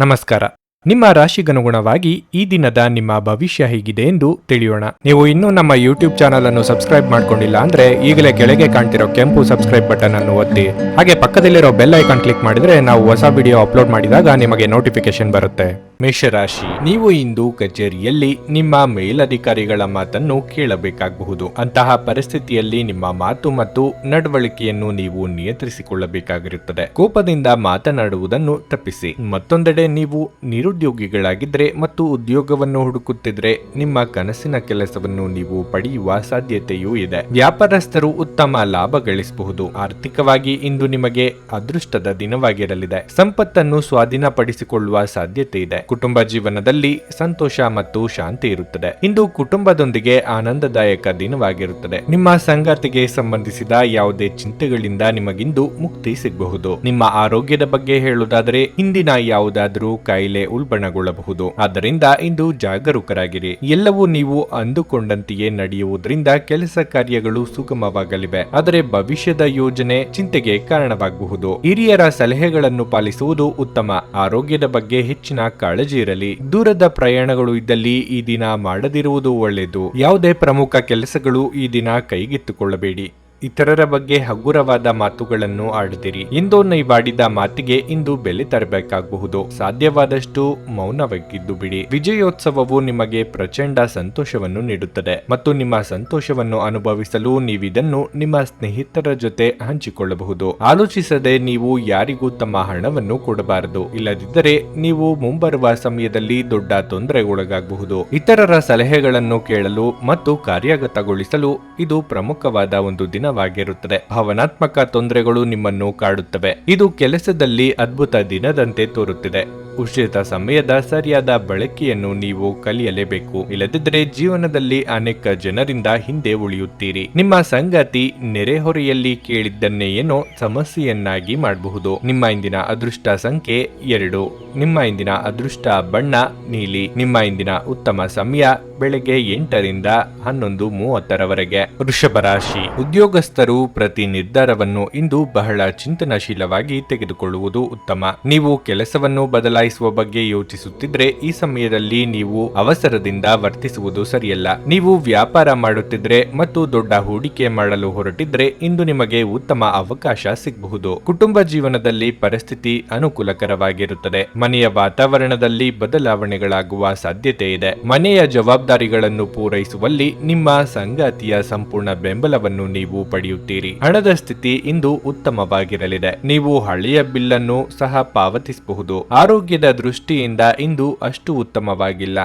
ನಮಸ್ಕಾರ. ನಿಮ್ಮ ರಾಶಿಗನುಗುಣವಾಗಿ ಈ ದಿನದ ನಿಮ್ಮ ಭವಿಷ್ಯ ಹೇಗಿದೆ ಎಂದು ತಿಳಿಯೋಣ. ನೀವು ಇನ್ನೂ ನಮ್ಮ ಯೂಟ್ಯೂಬ್ ಚಾನಲ್ ಅನ್ನು ಸಬ್ಸ್ಕ್ರೈಬ್ ಮಾಡ್ಕೊಂಡಿಲ್ಲ ಅಂದ್ರೆ ಈಗಲೇ ಕೆಳಗೆ ಕಾಣ್ತಿರೋ ಕೆಂಪು ಸಬ್ಸ್ಕ್ರೈಬ್ ಬಟನ್ ಅನ್ನು ಒತ್ತಿ, ಹಾಗೆ ಪಕ್ಕದಲ್ಲಿರೋ ಬೆಲ್ ಐಕಾನ್ ಕ್ಲಿಕ್ ಮಾಡಿದ್ರೆ ನಾವು ಹೊಸ ವಿಡಿಯೋ ಅಪ್ಲೋಡ್ ಮಾಡಿದಾಗ ನಿಮಗೆ ನೋಟಿಫಿಕೇಶನ್ ಬರುತ್ತೆ. ಮೇಷರಾಶಿ, ನೀವು ಇಂದು ಕಚೇರಿಯಲ್ಲಿ ನಿಮ್ಮ ಮೇಲಧಿಕಾರಿಗಳ ಮಾತನ್ನು ಕೇಳಬೇಕಾಗಬಹುದು. ಅಂತಹ ಪರಿಸ್ಥಿತಿಯಲ್ಲಿ ನಿಮ್ಮ ಮಾತು ಮತ್ತು ನಡವಳಿಕೆಯನ್ನು ನೀವು ನಿಯಂತ್ರಿಸಿಕೊಳ್ಳಬೇಕಾಗಿರುತ್ತದೆ. ಕೋಪದಿಂದ ಮಾತನಾಡುವುದನ್ನು ತಪ್ಪಿಸಿ. ಮತ್ತೊಂದೆಡೆ ನೀವು ನಿರುದ್ಯೋಗಿಗಳಾಗಿದ್ರೆ ಮತ್ತು ಉದ್ಯೋಗವನ್ನು ಹುಡುಕುತ್ತಿದ್ರೆ ನಿಮ್ಮ ಕನಸಿನ ಕೆಲಸವನ್ನು ನೀವು ಪಡೆಯುವ ಸಾಧ್ಯತೆಯೂ ಇದೆ. ವ್ಯಾಪಾರಸ್ಥರು ಉತ್ತಮ ಲಾಭ ಗಳಿಸಬಹುದು. ಆರ್ಥಿಕವಾಗಿ ಇಂದು ನಿಮಗೆ ಅದೃಷ್ಟದ ದಿನವಾಗಿರಲಿದೆ. ಸಂಪತ್ತನ್ನು ಸ್ವಾಧೀನಪಡಿಸಿಕೊಳ್ಳುವ ಸಾಧ್ಯತೆ ಇದೆ. ಕುಟುಂಬ ಜೀವನದಲ್ಲಿ ಸಂತೋಷ ಮತ್ತು ಶಾಂತಿ ಇರುತ್ತದೆ. ಇಂದು ಕುಟುಂಬದೊಂದಿಗೆ ಆನಂದದಾಯಕ ದಿನವಾಗಿರುತ್ತದೆ. ನಿಮ್ಮ ಸಂಗಾತಿಗೆ ಸಂಬಂಧಿಸಿದ ಯಾವುದೇ ಚಿಂತೆಗಳಿಂದ ನಿಮಗಿಂದು ಮುಕ್ತಿ ಸಿಗಬಹುದು. ನಿಮ್ಮ ಆರೋಗ್ಯದ ಬಗ್ಗೆ ಹೇಳುವುದಾದರೆ ಹಿಂದಿನ ಯಾವುದಾದರೂ ಕಾಯಿಲೆ ಉಲ್ಬಣಗೊಳ್ಳಬಹುದು. ಆದ್ದರಿಂದ ಇಂದು ಜಾಗರೂಕರಾಗಿರಿ. ಎಲ್ಲವೂ ನೀವು ಅಂದುಕೊಂಡಂತೆಯೇ ನಡೆಯುವುದರಿಂದ ಕೆಲಸ ಕಾರ್ಯಗಳು ಸುಗಮವಾಗಲಿವೆ. ಆದರೆ ಭವಿಷ್ಯದ ಯೋಜನೆ ಚಿಂತೆಗೆ ಕಾರಣವಾಗಬಹುದು. ಹಿರಿಯರ ಸಲಹೆಗಳನ್ನು ಪಾಲಿಸುವುದು ಉತ್ತಮ. ಆರೋಗ್ಯದ ಬಗ್ಗೆ ಹೆಚ್ಚಿನ ಕಾಳಜಿ ಇರಲಿ. ದೂರದ ಪ್ರಯಾಣಗಳು ಇದ್ದಲ್ಲಿ ಈ ದಿನ ಮಾಡದಿರುವುದು ಒಳ್ಳೆಯದು. ಯಾವುದೇ ಪ್ರಮುಖ ಕೆಲಸಗಳು ಈ ದಿನ ಕೈಗೆತ್ತಿಕೊಳ್ಳಬೇಡಿ. ಇತರರ ಬಗ್ಗೆ ಹಗುರವಾದ ಮಾತುಗಳನ್ನು ಆಡದಿರಿ. ಇಂದು ನೀವಾಡಿದ ಮಾತಿಗೆ ಇಂದು ಬೆಲೆ ತರಬೇಕಾಗಬಹುದು. ಸಾಧ್ಯವಾದಷ್ಟು ಮೌನವಾಗಿದ್ದು ಬಿಡಿ. ವಿಜಯೋತ್ಸವವು ನಿಮಗೆ ಪ್ರಚಂಡ ಸಂತೋಷವನ್ನು ನೀಡುತ್ತದೆ ಮತ್ತು ನಿಮ್ಮ ಸಂತೋಷವನ್ನು ಅನುಭವಿಸಲು ನೀವಿದನ್ನು ನಿಮ್ಮ ಸ್ನೇಹಿತರ ಜೊತೆ ಹಂಚಿಕೊಳ್ಳಬಹುದು. ಆಲೋಚಿಸದೆ ನೀವು ಯಾರಿಗೂ ತಮ್ಮ ಹಣವನ್ನು ಕೊಡಬಾರದು. ಇಲ್ಲದಿದ್ದರೆ ನೀವು ಮುಂಬರುವ ಸಮಯದಲ್ಲಿ ದೊಡ್ಡ ತೊಂದರೆಗೊಳಗಾಗಬಹುದು. ಇತರರ ಸಲಹೆಗಳನ್ನು ಕೇಳಲು ಮತ್ತು ಕಾರ್ಯಗತಗೊಳಿಸಲು ಇದು ಪ್ರಮುಖವಾದ ಒಂದು ದಿನ ವಾಗಿರುತ್ತದೆ. ಭಾವನಾತ್ಮಕ ತೊಂದರೆಗಳು ನಿಮ್ಮನ್ನು ಕಾಡುತ್ತವೆ. ಇದು ಕೆಲಸದಲ್ಲಿ ಅದ್ಭುತ ದಿನದಂತೆ ತೋರುತ್ತಿದೆ. ಉಚಿತ ಸಮಯದ ಸರಿಯಾದ ಬಳಕೆಯನ್ನು ನೀವು ಕಲಿಯಲೇಬೇಕು. ಇಲ್ಲದಿದ್ದರೆ ಜೀವನದಲ್ಲಿ ಅನೇಕ ಜನರಿಂದ ಹಿಂದೆ ಉಳಿಯುತ್ತೀರಿ. ನಿಮ್ಮ ಸಂಗಾತಿ ನೆರೆಹೊರೆಯಲ್ಲಿ ಕೇಳಿದ್ದನ್ನೇ ಏನೋ ಸಮಸ್ಯೆಯನ್ನಾಗಿ ಮಾಡಬಹುದು. ನಿಮ್ಮ ಇಂದಿನ ಅದೃಷ್ಟ ಸಂಖ್ಯೆ 2. ನಿಮ್ಮ ಇಂದಿನ ಅದೃಷ್ಟ ಬಣ್ಣ ನೀಲಿ. ನಿಮ್ಮ ಇಂದಿನ ಉತ್ತಮ ಸಮಯ ಬೆಳಗ್ಗೆ 8 ರಿಂದ 11:30 ವೃಷಭ ರಾಶಿ, ಉದ್ಯೋಗಸ್ಥರು ಪ್ರತಿ ನಿರ್ಧಾರವನ್ನು ಇಂದು ಬಹಳ ಚಿಂತನಶೀಲವಾಗಿ ತೆಗೆದುಕೊಳ್ಳುವುದು ಉತ್ತಮ. ನೀವು ಕೆಲಸವನ್ನು ಬದಲಾಯಿಸುವ ಬಗ್ಗೆ ಯೋಚಿಸುತ್ತಿದ್ರೆ ಈ ಸಮಯದಲ್ಲಿ ನೀವು ಅವಸರದಿಂದ ವರ್ತಿಸುವುದು ಸರಿಯಲ್ಲ. ನೀವು ವ್ಯಾಪಾರ ಮಾಡುತ್ತಿದ್ರೆ ಮತ್ತು ದೊಡ್ಡ ಹೂಡಿಕೆ ಮಾಡಲು ಹೊರಟಿದ್ರೆ ಇಂದು ನಿಮಗೆ ಉತ್ತಮ ಅವಕಾಶ ಸಿಗಬಹುದು. ಕುಟುಂಬ ಜೀವನದಲ್ಲಿ ಪರಿಸ್ಥಿತಿ ಅನುಕೂಲಕರವಾಗಿರುತ್ತದೆ. ಮನೆಯ ವಾತಾವರಣದಲ್ಲಿ ಬದಲಾವಣೆಗಳಾಗುವ ಸಾಧ್ಯತೆ ಇದೆ. ಮನೆಯ ಜವಾಬ್ದಾರಿಗಳನ್ನು ಪೂರೈಸುವಲ್ಲಿ ನಿಮ್ಮ ಸಂಗಾತಿಯ ಸಂಪೂರ್ಣ ಬೆಂಬಲವನ್ನು ನೀವು ಪಡೆಯುತ್ತೀರಿ. ಹಣದ ಸ್ಥಿತಿ ಇಂದು ಉತ್ತಮವಾಗಿರಲಿದೆ. ನೀವು ಹಳೆಯ ಬಿಲ್ಲನ್ನು ಸಹ ಪಾವತಿಸಬಹುದು. ಆರೋಗ್ಯದ ದೃಷ್ಟಿಯಿಂದ ಇಂದು ಅಷ್ಟು ಉತ್ತಮವಾಗಿಲ್ಲ.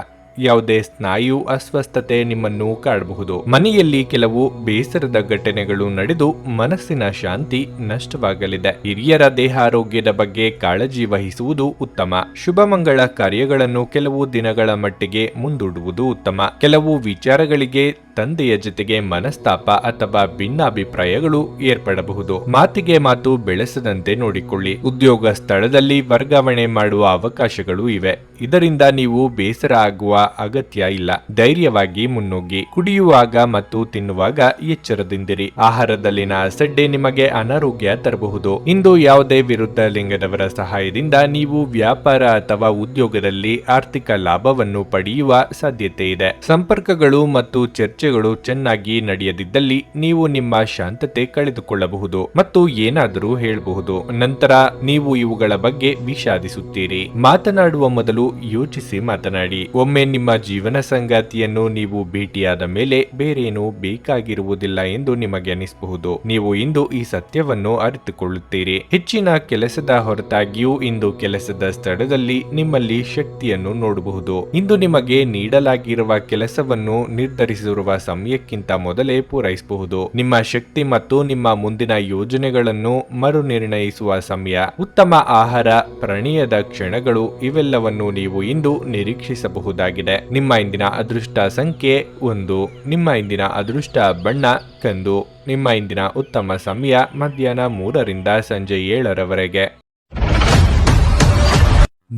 ಯಾವುದೇ ಸ್ನಾಯು ಅಸ್ವಸ್ಥತೆ ನಿಮ್ಮನ್ನು ಕಾಡಬಹುದು. ಮನೆಯಲ್ಲಿ ಕೆಲವು ಬೇಸರದ ಘಟನೆಗಳು ನಡೆದು ಮನಸ್ಸಿನ ಶಾಂತಿ ನಷ್ಟವಾಗಲಿದೆ. ಹಿರಿಯರ ದೇಹಾರೋಗ್ಯದ ಬಗ್ಗೆ ಕಾಳಜಿ ವಹಿಸುವುದು ಉತ್ತಮ. ಶುಭಮಂಗಳ ಕಾರ್ಯಗಳನ್ನು ಕೆಲವು ದಿನಗಳ ಮಟ್ಟಿಗೆ ಮುಂದೂಡುವುದು ಉತ್ತಮ. ಕೆಲವು ವಿಚಾರಗಳಿಗೆ ತಂದೆಯ ಜೊತೆಗೆ ಮನಸ್ತಾಪ ಅಥವಾ ಭಿನ್ನಾಭಿಪ್ರಾಯಗಳು ಏರ್ಪಡಬಹುದು. ಮಾತಿಗೆ ಮಾತು ಬೆಳೆಸದಂತೆ ನೋಡಿಕೊಳ್ಳಿ. ಉದ್ಯೋಗ ಸ್ಥಳದಲ್ಲಿ ವರ್ಗಾವಣೆ ಮಾಡುವ ಅವಕಾಶಗಳು ಇವೆ. ಇದರಿಂದ ನೀವು ಬೇಸರ ಆಗುವ ಅಗತ್ಯ ಇಲ್ಲ. ಧೈರ್ಯವಾಗಿ ಮುನ್ನುಗ್ಗಿ. ಕುಡಿಯುವಾಗ ಮತ್ತು ತಿನ್ನುವಾಗ ಎಚ್ಚರದಿಂದಿರಿ. ಆಹಾರದಲ್ಲಿನ ಅಸಡ್ಡೆ ನಿಮಗೆ ಅನಾರೋಗ್ಯ ತರಬಹುದು. ಇಂದು ಯಾವುದೇ ವಿರುದ್ಧ ಲಿಂಗದವರ ಸಹಾಯದಿಂದ ನೀವು ವ್ಯಾಪಾರ ಅಥವಾ ಉದ್ಯೋಗದಲ್ಲಿ ಆರ್ಥಿಕ ಲಾಭವನ್ನು ಪಡೆಯುವ ಸಾಧ್ಯತೆ ಇದೆ. ಸಂಪರ್ಕಗಳು ಮತ್ತು ಚರ್ಚೆಗಳು ಚೆನ್ನಾಗಿ ನಡೆಯದಿದ್ದಲ್ಲಿ ನೀವು ನಿಮ್ಮ ಶಾಂತತೆ ಕಳೆದುಕೊಳ್ಳಬಹುದು ಮತ್ತು ಏನಾದರೂ ಹೇಳಬಹುದು. ನಂತರ ನೀವು ಇವುಗಳ ಬಗ್ಗೆ ವಿಷಾದಿಸುತ್ತೀರಿ. ಮಾತನಾಡುವ ಮೊದಲು ಯೋಚಿಸಿ ಮಾತನಾಡಿ. ಒಮ್ಮೆ ನಿಮ್ಮ ಜೀವನ ಸಂಗಾತಿಯನ್ನು ನೀವು ಭೇಟಿಯಾದ ಮೇಲೆ ಬೇರೇನೂ ಬೇಕಾಗಿರುವುದಿಲ್ಲ ಎಂದು ನಿಮಗೆ ಅನಿಸಬಹುದು. ನೀವು ಇಂದು ಈ ಸತ್ಯವನ್ನು ಅರಿತುಕೊಳ್ಳುತ್ತೀರಿ. ಹೆಚ್ಚಿನ ಕೆಲಸದ ಹೊರತಾಗಿಯೂ ಇಂದು ಕೆಲಸದ ಸ್ಥಳದಲ್ಲಿ ನಿಮ್ಮಲ್ಲಿ ಶಕ್ತಿಯನ್ನು ನೋಡಬಹುದು. ಇಂದು ನಿಮಗೆ ನೀಡಲಾಗಿರುವ ಕೆಲಸವನ್ನು ನಿರ್ಧರಿಸಿರುವ ಸಮಯಕ್ಕಿಂತ ಮೊದಲೇ ಪೂರೈಸಬಹುದು. ನಿಮ್ಮ ಶಕ್ತಿ ಮತ್ತು ನಿಮ್ಮ ಮುಂದಿನ ಯೋಜನೆಗಳನ್ನು ಮರು ನಿರ್ಣಯಿಸುವ ಸಮಯ. ಉತ್ತಮ ಆಹಾರ, ಪ್ರಣಯದ ಕ್ಷಣಗಳು ಇವೆಲ್ಲವನ್ನು ನೀವು ಇಂದು ನಿರೀಕ್ಷಿಸಬಹುದಾಗಿದೆ. ನಿಮ್ಮ ಇಂದಿನ ಅದೃಷ್ಟ ಸಂಖ್ಯೆ 1. ನಿಮ್ಮ ಇಂದಿನ ಅದೃಷ್ಟ ಬಣ್ಣ ಕಂದು. ನಿಮ್ಮ ಇಂದಿನ ಉತ್ತಮ ಸಮಯ ಮಧ್ಯಾಹ್ನ 3 ರಿಂದ ಸಂಜೆ 7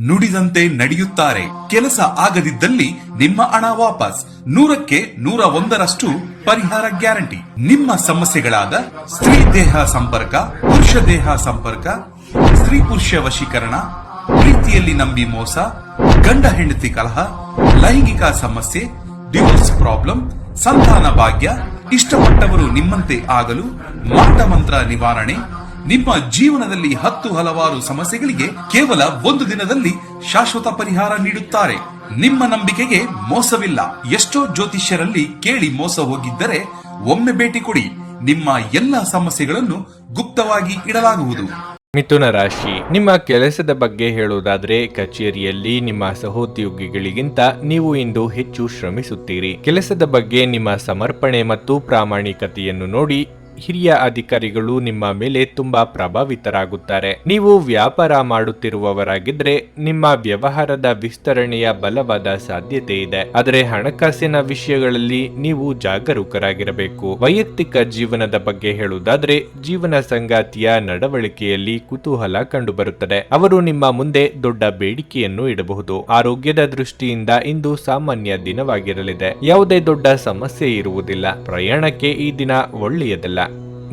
ನುಡಿದಂತೆ ನಡೆಯುತ್ತಾರೆ. ಕೆಲಸ ಆಗದಿದ್ದಲ್ಲಿ ನಿಮ್ಮ ಹಣ ವಾಪಸ್. 100ಕ್ಕೆ 101ರಷ್ಟು ಪರಿಹಾರ ಗ್ಯಾರಂಟಿ. ನಿಮ್ಮ ಸಮಸ್ಯೆಗಳಾದ ಸ್ತ್ರೀ ದೇಹ ಸಂಪರ್ಕ, ಪುರುಷ ದೇಹ ಸಂಪರ್ಕ, ಸ್ತ್ರೀ ಪುರುಷ ವಶೀಕರಣ, ಪ್ರೀತಿಯಲ್ಲಿ ನಂಬಿ ಮೋಸ, ಗಂಡ ಹೆಂಡತಿ ಕಲಹ, ಲೈಂಗಿಕ ಸಮಸ್ಯೆ, ಡಿವೋರ್ಸ್ ಪ್ರಾಬ್ಲಮ್, ಸಂತಾನ ಭಾಗ್ಯ, ಇಷ್ಟಪಟ್ಟವರು ನಿಮ್ಮಂತೆ ಆಗಲು ಮಾಟ ಮಂತ್ರ ನಿವಾರಣೆ. ನಿಮ್ಮ ಜೀವನದಲ್ಲಿ 10 ಹಲವಾರು ಸಮಸ್ಯೆಗಳಿಗೆ ಕೇವಲ 1 ದಿನದಲ್ಲಿ ಶಾಶ್ವತ ಪರಿಹಾರ ನೀಡುತ್ತಾರೆ. ನಿಮ್ಮ ನಂಬಿಕೆಗೆ ಮೋಸವಿಲ್ಲ. ಎಷ್ಟೋ ಜ್ಯೋತಿಷ್ಯರಲ್ಲಿ ಕೇಳಿ ಮೋಸ ಹೋಗಿದ್ದರೆ ಒಮ್ಮೆ ಭೇಟಿ ಕೊಡಿ. ನಿಮ್ಮ ಎಲ್ಲಾ ಸಮಸ್ಯೆಗಳನ್ನು ಗುಪ್ತವಾಗಿ ಇಡಲಾಗುವುದು. ಮಿಥುನ ರಾಶಿ, ನಿಮ್ಮ ಕೆಲಸದ ಬಗ್ಗೆ ಹೇಳುವುದಾದ್ರೆ ಕಚೇರಿಯಲ್ಲಿ ನಿಮ್ಮ ಸಹೋದ್ಯೋಗಿಗಳಿಗಿಂತ ನೀವು ಇಂದು ಹೆಚ್ಚು ಶ್ರಮಿಸುತ್ತೀರಿ. ಕೆಲಸದ ಬಗ್ಗೆ ನಿಮ್ಮ ಸಮರ್ಪಣೆ ಮತ್ತು ಪ್ರಾಮಾಣಿಕತೆಯನ್ನು ನೋಡಿ ಹಿರಿಯ ಅಧಿಕಾರಿಗಳು ನಿಮ್ಮ ಮೇಲೆ ತುಂಬಾ ಪ್ರಭಾವಿತರಾಗುತ್ತಾರೆ. ನೀವು ವ್ಯಾಪಾರ ಮಾಡುತ್ತಿರುವವರಾಗಿದ್ರೆ ನಿಮ್ಮ ವ್ಯವಹಾರದ ವಿಸ್ತರಣೆಯ ಬಲವಾದ ಸಾಧ್ಯತೆ ಇದೆ. ಆದರೆ ಹಣಕಾಸಿನ ವಿಷಯಗಳಲ್ಲಿ ನೀವು ಜಾಗರೂಕರಾಗಿರಬೇಕು. ವೈಯಕ್ತಿಕ ಜೀವನದ ಬಗ್ಗೆ ಹೇಳುವುದಾದ್ರೆ ಜೀವನ ಸಂಗಾತಿಯ ನಡವಳಿಕೆಯಲ್ಲಿ ಕುತೂಹಲ ಕಂಡುಬರುತ್ತದೆ. ಅವರು ನಿಮ್ಮ ಮುಂದೆ ದೊಡ್ಡ ಬೇಡಿಕೆಯನ್ನು ಇಡಬಹುದು. ಆರೋಗ್ಯದ ದೃಷ್ಟಿಯಿಂದ ಇಂದು ಸಾಮಾನ್ಯ ದಿನವಾಗಿರಲಿದೆ. ಯಾವುದೇ ದೊಡ್ಡ ಸಮಸ್ಯೆ ಇರುವುದಿಲ್ಲ. ಪ್ರಯಾಣಕ್ಕೆ ಈ ದಿನ ಒಳ್ಳೆಯದಲ್ಲ.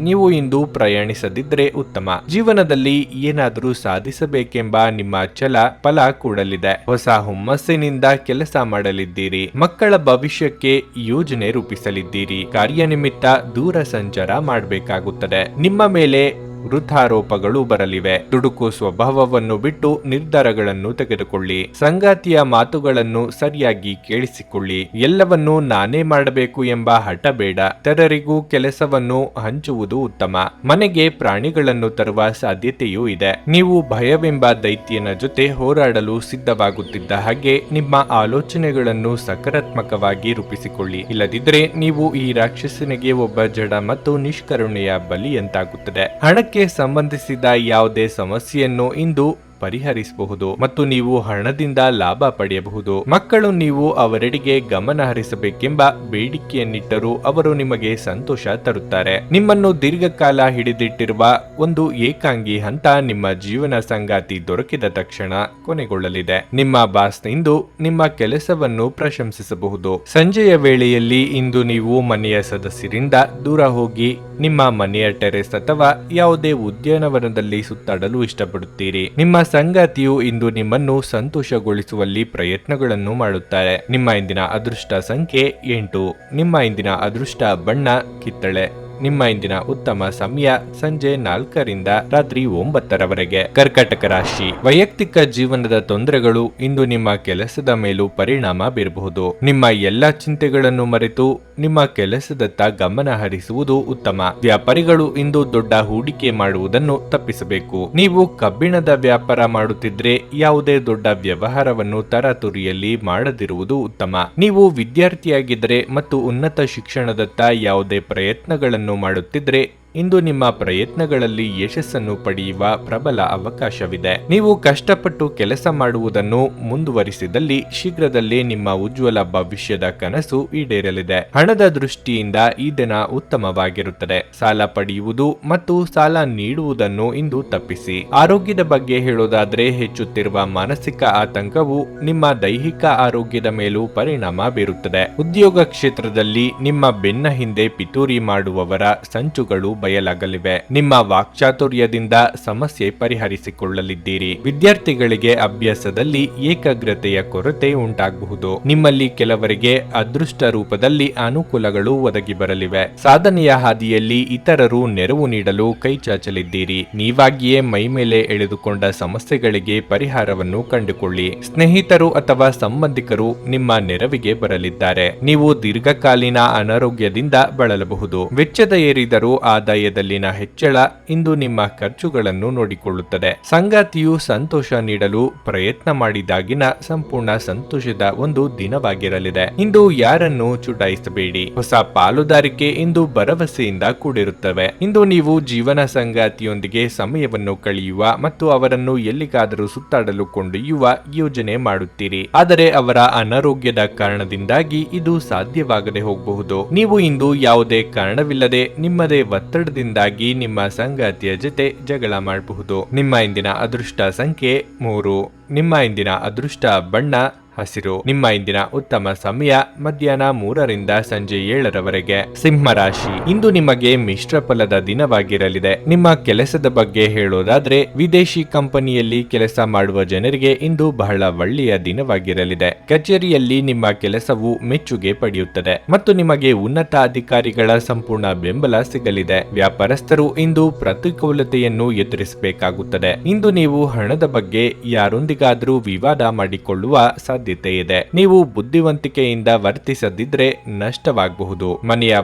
ನೀವು ಇಂದು ಪ್ರಯಾಣಿಸದಿದ್ರೆ ಉತ್ತಮ. ಜೀವನದಲ್ಲಿ ಏನಾದರೂ ಸಾಧಿಸಬೇಕೆಂಬ ನಿಮ್ಮ ಛಲ ಫಲ ಕೊಡಲಿದೆ. ಹೊಸ ಹುಮ್ಮಸ್ಸಿನಿಂದ ಕೆಲಸ ಮಾಡಲಿದ್ದೀರಿ. ಮಕ್ಕಳ ಭವಿಷ್ಯಕ್ಕೆ ಯೋಜನೆ ರೂಪಿಸಲಿದ್ದೀರಿ. ಕಾರ್ಯನಿಮಿತ್ತ ದೂರ ಸಂಚಾರ ಮಾಡಬೇಕಾಗುತ್ತದೆ. ನಿಮ್ಮ ಮೇಲೆ ವೃದ್ಧಾರೋಪಗಳು ಬರಲಿವೆ. ದುಡುಕು ಸ್ವಭಾವವನ್ನು ಬಿಟ್ಟು ನಿರ್ಧಾರಗಳನ್ನು ತೆಗೆದುಕೊಳ್ಳಿ. ಸಂಗಾತಿಯ ಮಾತುಗಳನ್ನು ಸರಿಯಾಗಿ ಕೇಳಿಸಿಕೊಳ್ಳಿ. ಎಲ್ಲವನ್ನೂ ನಾನೇ ಮಾಡಬೇಕು ಎಂಬ ಹಠ ಬೇಡ. ಇತರರಿಗೂ ಕೆಲಸವನ್ನು ಹಂಚುವುದು ಉತ್ತಮ. ಮನೆಗೆ ಪ್ರಾಣಿಗಳನ್ನು ತರುವ ಸಾಧ್ಯತೆಯೂ ಇದೆ. ನೀವು ಭಯವೆಂಬ ದೈತ್ಯನ ಜೊತೆ ಹೋರಾಡಲು ಸಿದ್ಧವಾಗುತ್ತಿದ್ದ ಹಾಗೆ ನಿಮ್ಮ ಆಲೋಚನೆಗಳನ್ನು ಸಕಾರಾತ್ಮಕವಾಗಿ ರೂಪಿಸಿಕೊಳ್ಳಿ. ಇಲ್ಲದಿದ್ದರೆ ನೀವು ಈ ರಾಕ್ಷಸನಿಗೆ ಒಬ್ಬ ಜಡ ಮತ್ತು ನಿಷ್ಕರುಣೆಯ ಬಲಿಯಂತಾಗುತ್ತದೆ. ಹಣಕ್ಕೆ ಸಂಬಂಧಿಸಿದ ಯಾವುದೇ ಸಮಸ್ಯೆಯನ್ನು ಇಂದು ಪರಿಹರಿಸಬಹುದು ಮತ್ತು ನೀವು ಹಣದಿಂದ ಲಾಭ ಪಡೆಯಬಹುದು. ಮಕ್ಕಳು ನೀವು ಅವರೆಡೆಗೆ ಗಮನ ಹರಿಸಬೇಕೆಂಬ ಬೇಡಿಕೆಯನ್ನಿಟ್ಟರೂ ಅವರು ನಿಮಗೆ ಸಂತೋಷ ತರುತ್ತಾರೆ. ನಿಮ್ಮನ್ನು ದೀರ್ಘಕಾಲ ಹಿಡಿದಿಟ್ಟಿರುವ ಒಂದು ಏಕಾಂಗಿ ಹಂತ ನಿಮ್ಮ ಜೀವನ ಸಂಗಾತಿ ದೊರಕಿದ ತಕ್ಷಣ ಕೊನೆಗೊಳ್ಳಲಿದೆ. ನಿಮ್ಮ ಬಾಸ್ ಇಂದು ನಿಮ್ಮ ಕೆಲಸವನ್ನು ಪ್ರಶಂಸಿಸಬಹುದು. ಸಂಜೆಯ ವೇಳೆಯಲ್ಲಿ ಇಂದು ನೀವು ಮನೆಯ ಸದಸ್ಯರಿಂದ ದೂರ ಹೋಗಿ ನಿಮ್ಮ ಮನೆಯ ಟೆರೆಸ್ ಅಥವಾ ಯಾವುದೇ ಉದ್ಯಾನವನದಲ್ಲಿ ಸುತ್ತಾಡಲು ಇಷ್ಟಪಡುತ್ತೀರಿ. ನಿಮ್ಮ ಸಂಗಾತಿಯು ಇಂದು ನಿಮ್ಮನ್ನು ಸಂತೋಷಗೊಳಿಸುವಲ್ಲಿ ಪ್ರಯತ್ನಗಳನ್ನು ಮಾಡುತ್ತಾರೆ. ನಿಮ್ಮ ಇಂದಿನ ಅದೃಷ್ಟ ಸಂಖ್ಯೆ 8. ನಿಮ್ಮ ಇಂದಿನ ಅದೃಷ್ಟ ಬಣ್ಣ ಕಿತ್ತಳೆ. ನಿಮ್ಮ ಇಂದಿನ ಉತ್ತಮ ಸಮಯ ಸಂಜೆ 4ರಿಂದ ರಾತ್ರಿ 9ರವರೆಗೆ. ಕರ್ಕಾಟಕ ರಾಶಿ, ವೈಯಕ್ತಿಕ ಜೀವನದ ತೊಂದರೆಗಳು ಇಂದು ನಿಮ್ಮ ಕೆಲಸದ ಮೇಲೂ ಪರಿಣಾಮ ಬೀರಬಹುದು. ನಿಮ್ಮ ಎಲ್ಲಾ ಚಿಂತೆಗಳನ್ನು ಮರೆತು ನಿಮ್ಮ ಕೆಲಸದತ್ತ ಗಮನ ಹರಿಸುವುದು ಉತ್ತಮ. ವ್ಯಾಪಾರಿಗಳು ಇಂದು ದೊಡ್ಡ ಹೂಡಿಕೆ ಮಾಡುವುದನ್ನು ತಪ್ಪಿಸಬೇಕು. ನೀವು ಕಬ್ಬಿಣದ ವ್ಯಾಪಾರ ಮಾಡುತ್ತಿದ್ರೆ ಯಾವುದೇ ದೊಡ್ಡ ವ್ಯವಹಾರವನ್ನು ತರಾತುರಿಯಲ್ಲಿ ಮಾಡದಿರುವುದು ಉತ್ತಮ. ನೀವು ವಿದ್ಯಾರ್ಥಿಯಾಗಿದ್ದರೆ ಮತ್ತು ಉನ್ನತ ಶಿಕ್ಷಣದತ್ತ ಯಾವುದೇ ಪ್ರಯತ್ನಗಳನ್ನು ಮಾಡುತ್ತಿದ್ರೆ ಇಂದು ನಿಮ್ಮ ಪ್ರಯತ್ನಗಳಲ್ಲಿ ಯಶಸ್ಸನ್ನು ಪಡೆಯುವ ಪ್ರಬಲ ಅವಕಾಶವಿದೆ. ನೀವು ಕಷ್ಟಪಟ್ಟು ಕೆಲಸ ಮಾಡುವುದನ್ನು ಮುಂದುವರಿಸಿದಲ್ಲಿ ಶೀಘ್ರದಲ್ಲೇ ನಿಮ್ಮ ಉಜ್ವಲ ಭವಿಷ್ಯದ ಕನಸು ಈಡೇರಲಿದೆ. ಹಣದ ದೃಷ್ಟಿಯಿಂದ ಈ ದಿನ ಉತ್ತಮವಾಗಿರುತ್ತದೆ. ಸಾಲ ಪಡೆಯುವುದು ಮತ್ತು ಸಾಲ ನೀಡುವುದನ್ನು ಇಂದು ತಪ್ಪಿಸಿ. ಆರೋಗ್ಯದ ಬಗ್ಗೆ ಹೇಳೋದಾದ್ರೆ ಹೆಚ್ಚುತ್ತಿರುವ ಮಾನಸಿಕ ಆತಂಕವು ನಿಮ್ಮ ದೈಹಿಕ ಆರೋಗ್ಯದ ಮೇಲೂ ಪರಿಣಾಮ ಬೀರುತ್ತದೆ. ಉದ್ಯೋಗ ಕ್ಷೇತ್ರದಲ್ಲಿ ನಿಮ್ಮ ಬೆನ್ನ ಹಿಂದೆ ಪಿತೂರಿ ಮಾಡುವವರ ಸಂಚುಗಳು ಬಯಲಾಗಲಿವೆ. ನಿಮ್ಮ ವಾಕ್ಚಾತುರ್ಯದಿಂದ ಸಮಸ್ಯೆ ಪರಿಹರಿಸಿಕೊಳ್ಳಲಿದ್ದೀರಿ. ವಿದ್ಯಾರ್ಥಿಗಳಿಗೆ ಅಭ್ಯಾಸದಲ್ಲಿ ಏಕಾಗ್ರತೆಯ ಕೊರತೆ ಉಂಟಾಗಬಹುದು. ನಿಮ್ಮಲ್ಲಿ ಕೆಲವರಿಗೆ ಅದೃಷ್ಟ ರೂಪದಲ್ಲಿ ಅನುಕೂಲಗಳು ಒದಗಿ ಬರಲಿವೆ. ಸಾಧನೆಯ ಹಾದಿಯಲ್ಲಿ ಇತರರು ನೆರವು ನೀಡಲು ಕೈಚಾಚಲಿದ್ದೀರಿ. ನೀವಾಗಿಯೇ ಮೈಮೇಲೆ ಎಳೆದುಕೊಂಡ ಸಮಸ್ಯೆಗಳಿಗೆ ಪರಿಹಾರವನ್ನು ಕಂಡುಕೊಳ್ಳಿ. ಸ್ನೇಹಿತರು ಅಥವಾ ಸಂಬಂಧಿಕರು ನಿಮ್ಮ ನೆರವಿಗೆ ಬರಲಿದ್ದಾರೆ. ನೀವು ದೀರ್ಘಕಾಲೀನ ಅನಾರೋಗ್ಯದಿಂದ ಬಳಲಬಹುದು. ವೆಚ್ಚದ ಏರಿದರೂ ಆದಾಯದಲ್ಲಿನ ಹೆಚ್ಚಳ ಇಂದು ನಿಮ್ಮ ಖರ್ಚುಗಳನ್ನು ನೋಡಿಕೊಳ್ಳುತ್ತದೆ. ಸಂಗಾತಿಯು ಸಂತೋಷ ನೀಡಲು ಪ್ರಯತ್ನ ಮಾಡಿದಾಗಿನ ಸಂಪೂರ್ಣ ಸಂತೋಷದ ಒಂದು ದಿನವಾಗಿರಲಿದೆ. ಇಂದು ಯಾರನ್ನು ಚುಟಾಯಿಸಬೇಡಿ. ಹೊಸ ಪಾಲುದಾರಿಕೆ ಇಂದು ಭರವಸೆಯಿಂದ ಕೂಡಿರುತ್ತವೆ. ಇಂದು ನೀವು ಜೀವನ ಸಂಗಾತಿಯೊಂದಿಗೆ ಸಮಯವನ್ನು ಕಳೆಯುವ ಮತ್ತು ಅವರನ್ನು ಎಲ್ಲಿಗಾದರೂ ಸುತ್ತಾಡಲು ಕೊಂಡೊಯ್ಯುವ ಯೋಜನೆ ಮಾಡುತ್ತೀರಿ. ಆದರೆ ಅವರ ಅನಾರೋಗ್ಯದ ಕಾರಣದಿಂದಾಗಿ ಇದು ಸಾಧ್ಯವಾಗದೆ ಹೋಗಬಹುದು. ನೀವು ಇಂದು ಯಾವುದೇ ಕಾರಣವಿಲ್ಲದೆ ನಿಮ್ಮದೇ ಒತ್ತಡದಿಂದಾಗಿ ನಿಮ್ಮ ಸಂಗಾತಿಯ ಜೊತೆ ಜಗಳ ಮಾಡಬಹುದು. ನಿಮ್ಮ ಇಂದಿನ ಅದೃಷ್ಟ ಸಂಖ್ಯೆ 3. ನಿಮ್ಮ ಇಂದಿನ ಅದೃಷ್ಟ ಬಣ್ಣ ಹಸಿರು. ನಿಮ್ಮ ಇಂದಿನ ಉತ್ತಮ ಸಮಯ ಮಧ್ಯಾಹ್ನ 3ರಿಂದ ಸಂಜೆ 7ರವರೆಗೆ. ಸಿಂಹ ರಾಶಿ, ಇಂದು ನಿಮಗೆ ಮಿಶ್ರ ಫಲದ ದಿನವಾಗಿರಲಿದೆ. ನಿಮ್ಮ ಕೆಲಸದ ಬಗ್ಗೆ ಹೇಳೋದಾದ್ರೆ ವಿದೇಶಿ ಕಂಪನಿಯಲ್ಲಿ ಕೆಲಸ ಮಾಡುವ ಜನರಿಗೆ ಇಂದು ಬಹಳ ಒಳ್ಳೆಯ ದಿನವಾಗಿರಲಿದೆ. ಕಚೇರಿಯಲ್ಲಿ ನಿಮ್ಮ ಕೆಲಸವು ಮೆಚ್ಚುಗೆ ಪಡೆಯುತ್ತದೆ ಮತ್ತು ನಿಮಗೆ ಉನ್ನತ ಅಧಿಕಾರಿಗಳ ಸಂಪೂರ್ಣ ಬೆಂಬಲ ಸಿಗಲಿದೆ. ವ್ಯಾಪಾರಸ್ಥರು ಇಂದು ಪ್ರತಿಕೂಲತೆಯನ್ನು ಎದುರಿಸಬೇಕಾಗುತ್ತದೆ. ಇಂದು ನೀವು ಹಣದ ಬಗ್ಗೆ ಯಾರೊಂದಿಗಾದರೂ ವಿವಾದ ಮಾಡಿಕೊಳ್ಳುವ ಸಾಧ್ಯತೆ ಇದೆ. ನೀವು ಬುದ್ಧಿವಂತಿಕೆಯಿಂದ ವರ್ತಿಸದಿದ್ರೆ ನಷ್ಟವಾಗಬಹುದು. ಮನೆಯ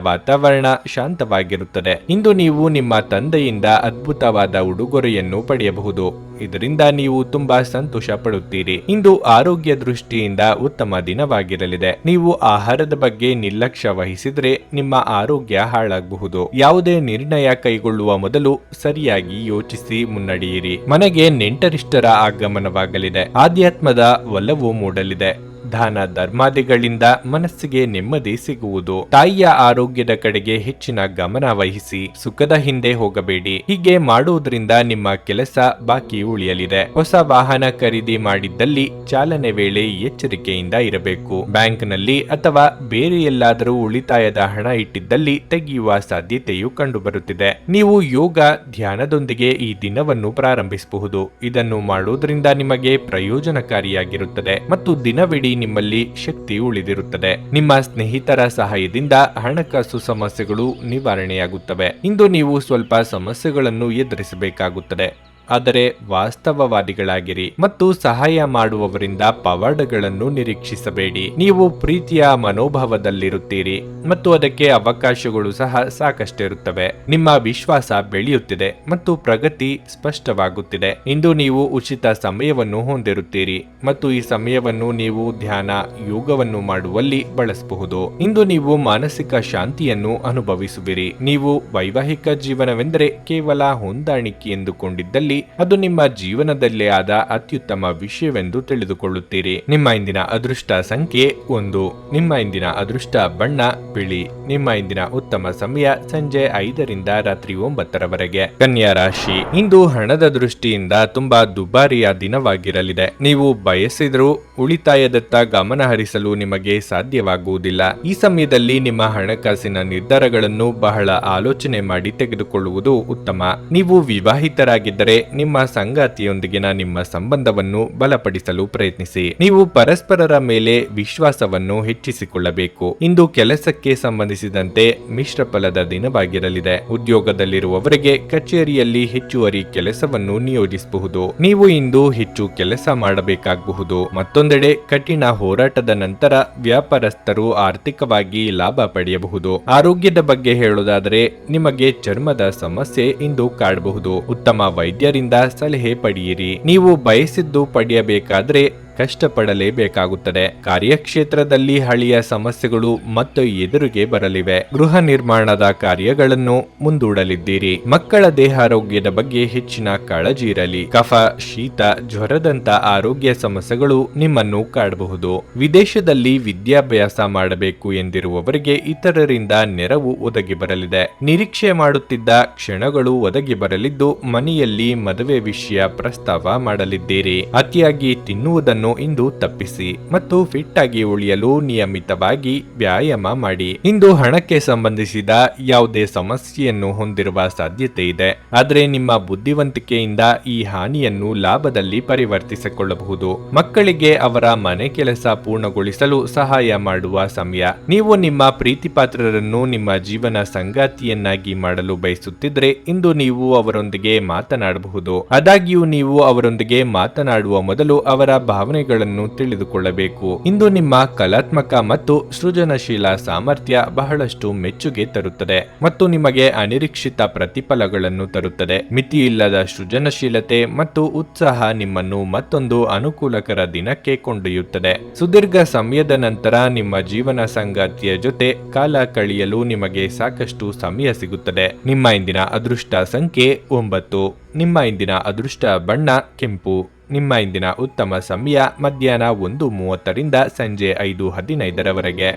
ವಾತಾವರಣ ಶಾಂತವಾಗಿರುತ್ತದೆ. ಇಂದು ನೀವು ನಿಮ್ಮ ತಂದೆಯಿಂದ ಅದ್ಭುತವಾದ ಉಡುಗೊರೆಯನ್ನು ಪಡೆಯಬಹುದು. ಇದರಿಂದ ನೀವು ತುಂಬಾ ಸಂತೋಷ ಪಡುತ್ತೀರಿ. ಇಂದು ಆರೋಗ್ಯ ದೃಷ್ಟಿಯಿಂದ ಉತ್ತಮ ದಿನವಾಗಿರಲಿದೆ. ನೀವು ಆಹಾರದ ಬಗ್ಗೆ ನಿರ್ಲಕ್ಷ್ಯ ವಹಿಸಿದ್ರೆ ನಿಮ್ಮ ಆರೋಗ್ಯ ಹಾಳಾಗಬಹುದು. ಯಾವುದೇ ನಿರ್ಣಯ ಕೈಗೊಳ್ಳುವ ಮೊದಲು ಸರಿಯಾಗಿ ಯೋಚಿಸಿ ಮುನ್ನಡೆಯಿರಿ. ಮನೆಗೆ ನೆಂಟರಿಷ್ಟರ ಆಗಮನವಾಗಲಿದೆ. ಆಧ್ಯಾತ್ಮದ ಒಲವು ಮೂಡಲಿದೆ. ದಾನ ಧರ್ಮಾದಿಗಳಿಂದ ಮನಸ್ಸಿಗೆ ನೆಮ್ಮದಿ ಸಿಗುವುದು. ತಾಯಿಯ ಆರೋಗ್ಯದ ಕಡೆಗೆ ಹೆಚ್ಚಿನ ಗಮನ ವಹಿಸಿ. ಸುಖದ ಹಿಂದೆ ಹೋಗಬೇಡಿ. ಹೀಗೆ ಮಾಡುವುದರಿಂದ ನಿಮ್ಮ ಕೆಲಸ ಬಾಕಿ ಉಳಿಯಲಿದೆ. ಹೊಸ ವಾಹನ ಖರೀದಿ ಮಾಡಿದ್ದಲ್ಲಿ ಚಾಲನೆ ವೇಳೆ ಎಚ್ಚರಿಕೆಯಿಂದ ಇರಬೇಕು. ಬ್ಯಾಂಕ್ನಲ್ಲಿ ಅಥವಾ ಬೇರೆ ಎಲ್ಲಾದರೂ ಉಳಿತಾಯದ ಹಣ ಇಟ್ಟಿದ್ದಲ್ಲಿ ತೆಗೆಯುವ ಸಾಧ್ಯತೆಯು ಕಂಡುಬರುತ್ತಿದೆ. ನೀವು ಯೋಗ ಧ್ಯಾನದೊಂದಿಗೆ ಈ ದಿನವನ್ನು ಪ್ರಾರಂಭಿಸಬಹುದು. ಇದನ್ನು ಮಾಡುವುದರಿಂದ ನಿಮಗೆ ಪ್ರಯೋಜನಕಾರಿಯಾಗಿರುತ್ತದೆ ಮತ್ತು ದಿನವಿಡೀ ನಿಮ್ಮಲ್ಲಿ ಶಕ್ತಿ ಉಳಿದಿರುತ್ತದೆ. ನಿಮ್ಮ ಸ್ನೇಹಿತರ ಸಹಾಯದಿಂದ ಹಣಕಾಸು ಸಮಸ್ಯೆಗಳು ನಿವಾರಣೆಯಾಗುತ್ತವೆ. ಇಂದು ನೀವು ಸ್ವಲ್ಪ ಸಮಸ್ಯೆಗಳನ್ನು ಎದುರಿಸಬೇಕಾಗುತ್ತದೆ. ಆದರೆ ವಾಸ್ತವವಾದಿಗಳಾಗಿರಿ ಮತ್ತು ಸಹಾಯ ಮಾಡುವವರಿಂದ ಪವಾಡಗಳನ್ನು ನಿರೀಕ್ಷಿಸಬೇಡಿ. ನೀವು ಪ್ರೀತಿಯ ಮನೋಭಾವದಲ್ಲಿರುತ್ತೀರಿ ಮತ್ತು ಅದಕ್ಕೆ ಅವಕಾಶಗಳು ಸಹ ಸಾಕಷ್ಟಿರುತ್ತವೆ. ನಿಮ್ಮ ವಿಶ್ವಾಸ ಬೆಳೆಯುತ್ತಿದೆ ಮತ್ತು ಪ್ರಗತಿ ಸ್ಪಷ್ಟವಾಗುತ್ತಿದೆ. ಇಂದು ನೀವು ಉಚಿತ ಸಮಯವನ್ನು ಹೊಂದಿರುತ್ತೀರಿ ಮತ್ತು ಈ ಸಮಯವನ್ನು ನೀವು ಧ್ಯಾನ ಯೋಗವನ್ನು ಮಾಡುವಲ್ಲಿ ಬಳಸಬಹುದು. ಇಂದು ನೀವು ಮಾನಸಿಕ ಶಾಂತಿಯನ್ನು ಅನುಭವಿಸುವಿರಿ. ನೀವು ವೈವಾಹಿಕ ಜೀವನವೆಂದರೆ ಕೇವಲ ಹೊಂದಾಣಿಕೆ ಎಂದುಕೊಂಡಿದ್ದಲ್ಲಿ ಅದು ನಿಮ್ಮ ಜೀವನದಲ್ಲೇ ಆದ ಅತ್ಯುತ್ತಮ ವಿಷಯವೆಂದು ತಿಳಿದುಕೊಳ್ಳುತ್ತೀರಿ. ನಿಮ್ಮ ಇಂದಿನ ಅದೃಷ್ಟ ಸಂಖ್ಯೆ 1. ನಿಮ್ಮ ಇಂದಿನ ಅದೃಷ್ಟ ಬಣ್ಣ ಬಿಳಿ. ನಿಮ್ಮ ಇಂದಿನ ಉತ್ತಮ ಸಮಯ ಸಂಜೆ 5ರಿಂದ ರಾತ್ರಿ 9ರವರೆಗೆ. ಕನ್ಯಾ ರಾಶಿ, ಇಂದು ಹಣದ ದೃಷ್ಟಿಯಿಂದ ತುಂಬಾ ದುಬಾರಿಯ ದಿನವಾಗಿರಲಿದೆ. ನೀವು ಬಯಸಿದರೂ ಉಳಿತಾಯದತ್ತ ಗಮನ ಹರಿಸಲು ನಿಮಗೆ ಸಾಧ್ಯವಾಗುವುದಿಲ್ಲ. ಈ ಸಮಯದಲ್ಲಿ ನಿಮ್ಮ ಹಣಕಾಸಿನ ನಿರ್ಧಾರಗಳನ್ನು ಬಹಳ ಆಲೋಚನೆ ಮಾಡಿ ತೆಗೆದುಕೊಳ್ಳುವುದು ಉತ್ತಮ. ನೀವು ವಿವಾಹಿತರಾಗಿದ್ದರೆ ನಿಮ್ಮ ಸಂಗಾತಿಯೊಂದಿಗಿನ ನಿಮ್ಮ ಸಂಬಂಧವನ್ನು ಬಲಪಡಿಸಲು ಪ್ರಯತ್ನಿಸಿ. ನೀವು ಪರಸ್ಪರರ ಮೇಲೆ ವಿಶ್ವಾಸವನ್ನು ಹೆಚ್ಚಿಸಿಕೊಳ್ಳಬೇಕು. ಇಂದು ಕೆಲಸಕ್ಕೆ ಸಂಬಂಧಿಸಿದಂತೆ ಮಿಶ್ರ ಫಲದ ದಿನವಾಗಿರಲಿದೆ. ಉದ್ಯೋಗದಲ್ಲಿರುವವರಿಗೆ ಕಚೇರಿಯಲ್ಲಿ ಹೆಚ್ಚುವರಿ ಕೆಲಸವನ್ನು ನಿಯೋಜಿಸಬಹುದು. ನೀವು ಇಂದು ಹೆಚ್ಚು ಕೆಲಸ ಮಾಡಬೇಕಾಗಬಹುದು. ಮತ್ತೊಂದೆಡೆ ಕಠಿಣ ಹೋರಾಟದ ನಂತರ ವ್ಯಾಪಾರಸ್ಥರು ಆರ್ಥಿಕವಾಗಿ ಲಾಭ ಪಡೆಯಬಹುದು. ಆರೋಗ್ಯದ ಬಗ್ಗೆ ಹೇಳುವುದಾದರೆ ನಿಮಗೆ ಚರ್ಮದ ಸಮಸ್ಯೆ ಇಂದು ಕಾಡಬಹುದು. ಉತ್ತಮ ವೈದ್ಯರಿಂದ ಸಲಹೆ ಪಡೆಯಿರಿ. ನೀವು ಬಯಸಿದ್ದು ಪಡೆಯಬೇಕಾದ್ರೆ ಕಷ್ಟಪಡಲೇಬೇಕಾಗುತ್ತದೆ. ಕಾರ್ಯಕ್ಷೇತ್ರದಲ್ಲಿ ಹಳೆಯ ಸಮಸ್ಯೆಗಳು ಮತ್ತೆ ಎದುರಿಗೆ ಬರಲಿವೆ. ಗೃಹ ನಿರ್ಮಾಣದ ಕಾರ್ಯಗಳನ್ನು ಮುಂದೂಡಲಿದ್ದೀರಿ. ಮಕ್ಕಳ ದೇಹಾರೋಗ್ಯದ ಬಗ್ಗೆ ಹೆಚ್ಚಿನ ಕಾಳಜಿ ಇರಲಿ. ಕಫ, ಶೀತ, ಜ್ವರದಂತ ಆರೋಗ್ಯ ಸಮಸ್ಯೆಗಳು ನಿಮ್ಮನ್ನು ಕಾಡಬಹುದು. ವಿದೇಶದಲ್ಲಿ ವಿದ್ಯಾಭ್ಯಾಸ ಮಾಡಬೇಕು ಎಂದಿರುವವರಿಗೆ ಇತರರಿಂದ ನೆರವು ಒದಗಿ ಬರಲಿದೆ. ನಿರೀಕ್ಷೆ ಮಾಡುತ್ತಿದ್ದ ಕ್ಷಣಗಳು ಒದಗಿ ಬರಲಿದ್ದು ಮನೆಯಲ್ಲಿ ಮದುವೆ ವಿಷಯ ಪ್ರಸ್ತಾವ ಮಾಡಲಿದ್ದೀರಿ. ಅತಿಯಾಗಿ ತಿನ್ನುವುದನ್ನು ಇಂದು ತಪ್ಪಿಸಿ ಮತ್ತು ಫಿಟ್ ಆಗಿ ಉಳಿಯಲು ನಿಯಮಿತವಾಗಿ ವ್ಯಾಯಾಮ ಮಾಡಿ. ಇಂದು ಹಣಕ್ಕೆ ಸಂಬಂಧಿಸಿದ ಯಾವುದೇ ಸಮಸ್ಯೆಯನ್ನು ಹೊಂದಿರುವ ಸಾಧ್ಯತೆ ಇದೆ. ಆದರೆ ನಿಮ್ಮ ಬುದ್ಧಿವಂತಿಕೆಯಿಂದ ಈ ಹಾನಿಯನ್ನು ಲಾಭದಲ್ಲಿ ಪರಿವರ್ತಿಸಿಕೊಳ್ಳಬಹುದು. ಮಕ್ಕಳಿಗೆ ಅವರ ಮನೆ ಕೆಲಸ ಪೂರ್ಣಗೊಳಿಸಲು ಸಹಾಯ ಮಾಡುವ ಸಮಯ. ನೀವು ನಿಮ್ಮ ಪ್ರೀತಿಪಾತ್ರರನ್ನು ನಿಮ್ಮ ಜೀವನ ಸಂಗಾತಿಯನ್ನಾಗಿ ಮಾಡಲು ಬಯಸುತ್ತಿದ್ರೆ ಇಂದು ನೀವು ಅವರೊಂದಿಗೆ ಮಾತನಾಡಬಹುದು. ಆದಾಗ್ಯೂ ನೀವು ಅವರೊಂದಿಗೆ ಮಾತನಾಡುವ ಮೊದಲು ಅವರ ಭಾವನೆಗಳನ್ನು ತಿಳಿದುಕೊಳ್ಳಬೇಕು. ಇಂದು ನಿಮ್ಮ ಕಲಾತ್ಮಕ ಮತ್ತು ಸೃಜನಶೀಲ ಸಾಮರ್ಥ್ಯ ಬಹಳಷ್ಟು ಮೆಚ್ಚುಗೆ ತರುತ್ತದೆ ಮತ್ತು ನಿಮಗೆ ಅನಿರೀಕ್ಷಿತ ಪ್ರತಿಫಲಗಳನ್ನು ತರುತ್ತದೆ. ಮಿತಿಯಿಲ್ಲದ ಸೃಜನಶೀಲತೆ ಮತ್ತು ಉತ್ಸಾಹ ನಿಮ್ಮನ್ನು ಮತ್ತೊಂದು ಅನುಕೂಲಕರ ದಿನಕ್ಕೆ ಕೊಂಡೊಯ್ಯುತ್ತದೆ. ಸುದೀರ್ಘ ಸಮಯದ ನಂತರ ನಿಮ್ಮ ಜೀವನ ಸಂಗಾತಿಯ ಜೊತೆ ಕಾಲ ಕಳೆಯಲು ನಿಮಗೆ ಸಾಕಷ್ಟು ಸಮಯ ಸಿಗುತ್ತದೆ. ನಿಮ್ಮ ಇಂದಿನ ಅದೃಷ್ಟ ಸಂಖ್ಯೆ 9. ನಿಮ್ಮ ಇಂದಿನ ಅದೃಷ್ಟ ಬಣ್ಣ ಕೆಂಪು. ನಿಮ್ಮ ಇಂದಿನ ಉತ್ತಮ ಸಮಯ ಮಧ್ಯಾಹ್ನ 1:30ರಿಂದ ಸಂಜೆ 5:15ರವರೆಗೆ.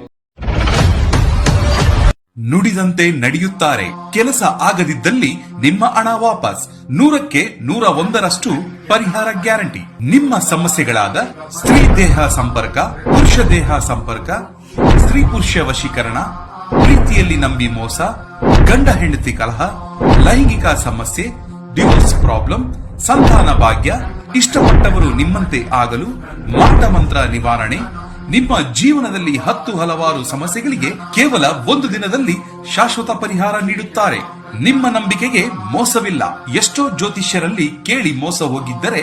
ನುಡಿದಂತೆ ನಡೆಯುತ್ತಾರೆ. ಕೆಲಸ ಆಗದಿದ್ದಲ್ಲಿ ನಿಮ್ಮ ಹಣ ವಾಪಸ್. 100ಕ್ಕೆ 101ರಷ್ಟು ಪರಿಹಾರ ಗ್ಯಾರಂಟಿ. ನಿಮ್ಮ ಸಮಸ್ಯೆಗಳಾದ ಸ್ತ್ರೀ ದೇಹ ಸಂಪರ್ಕ, ಪುರುಷ ದೇಹ ಸಂಪರ್ಕ, ಸ್ತ್ರೀ ಪುರುಷ ವಶೀಕರಣ, ಪ್ರೀತಿಯಲ್ಲಿ ನಂಬಿ ಮೋಸ, ಗಂಡ ಹೆಂಡತಿ ಕಲಹ, ಲೈಂಗಿಕ ಸಮಸ್ಯೆ, ಡಿವೋರ್ಸ್ ಪ್ರಾಬ್ಲಮ್, ಸಂತಾನ ಭಾಗ್ಯ, ಇಷ್ಟಪಟ್ಟವರು ನಿಮ್ಮಂತೆ ಆಗಲು ಮಾಟ ಮಂತ್ರ ನಿವಾರಣೆ. ನಿಮ್ಮ ಜೀವನದಲ್ಲಿ 10 ಹಲವಾರು ಸಮಸ್ಯೆಗಳಿಗೆ ಕೇವಲ 1 ದಿನದಲ್ಲಿ ಶಾಶ್ವತ ಪರಿಹಾರ ನೀಡುತ್ತಾರೆ. ನಿಮ್ಮ ನಂಬಿಕೆಗೆ ಮೋಸವಿಲ್ಲ. ಎಷ್ಟೋ ಜ್ಯೋತಿಷ್ಯರಲ್ಲಿ ಕೇಳಿ ಮೋಸ ಹೋಗಿದ್ದರೆ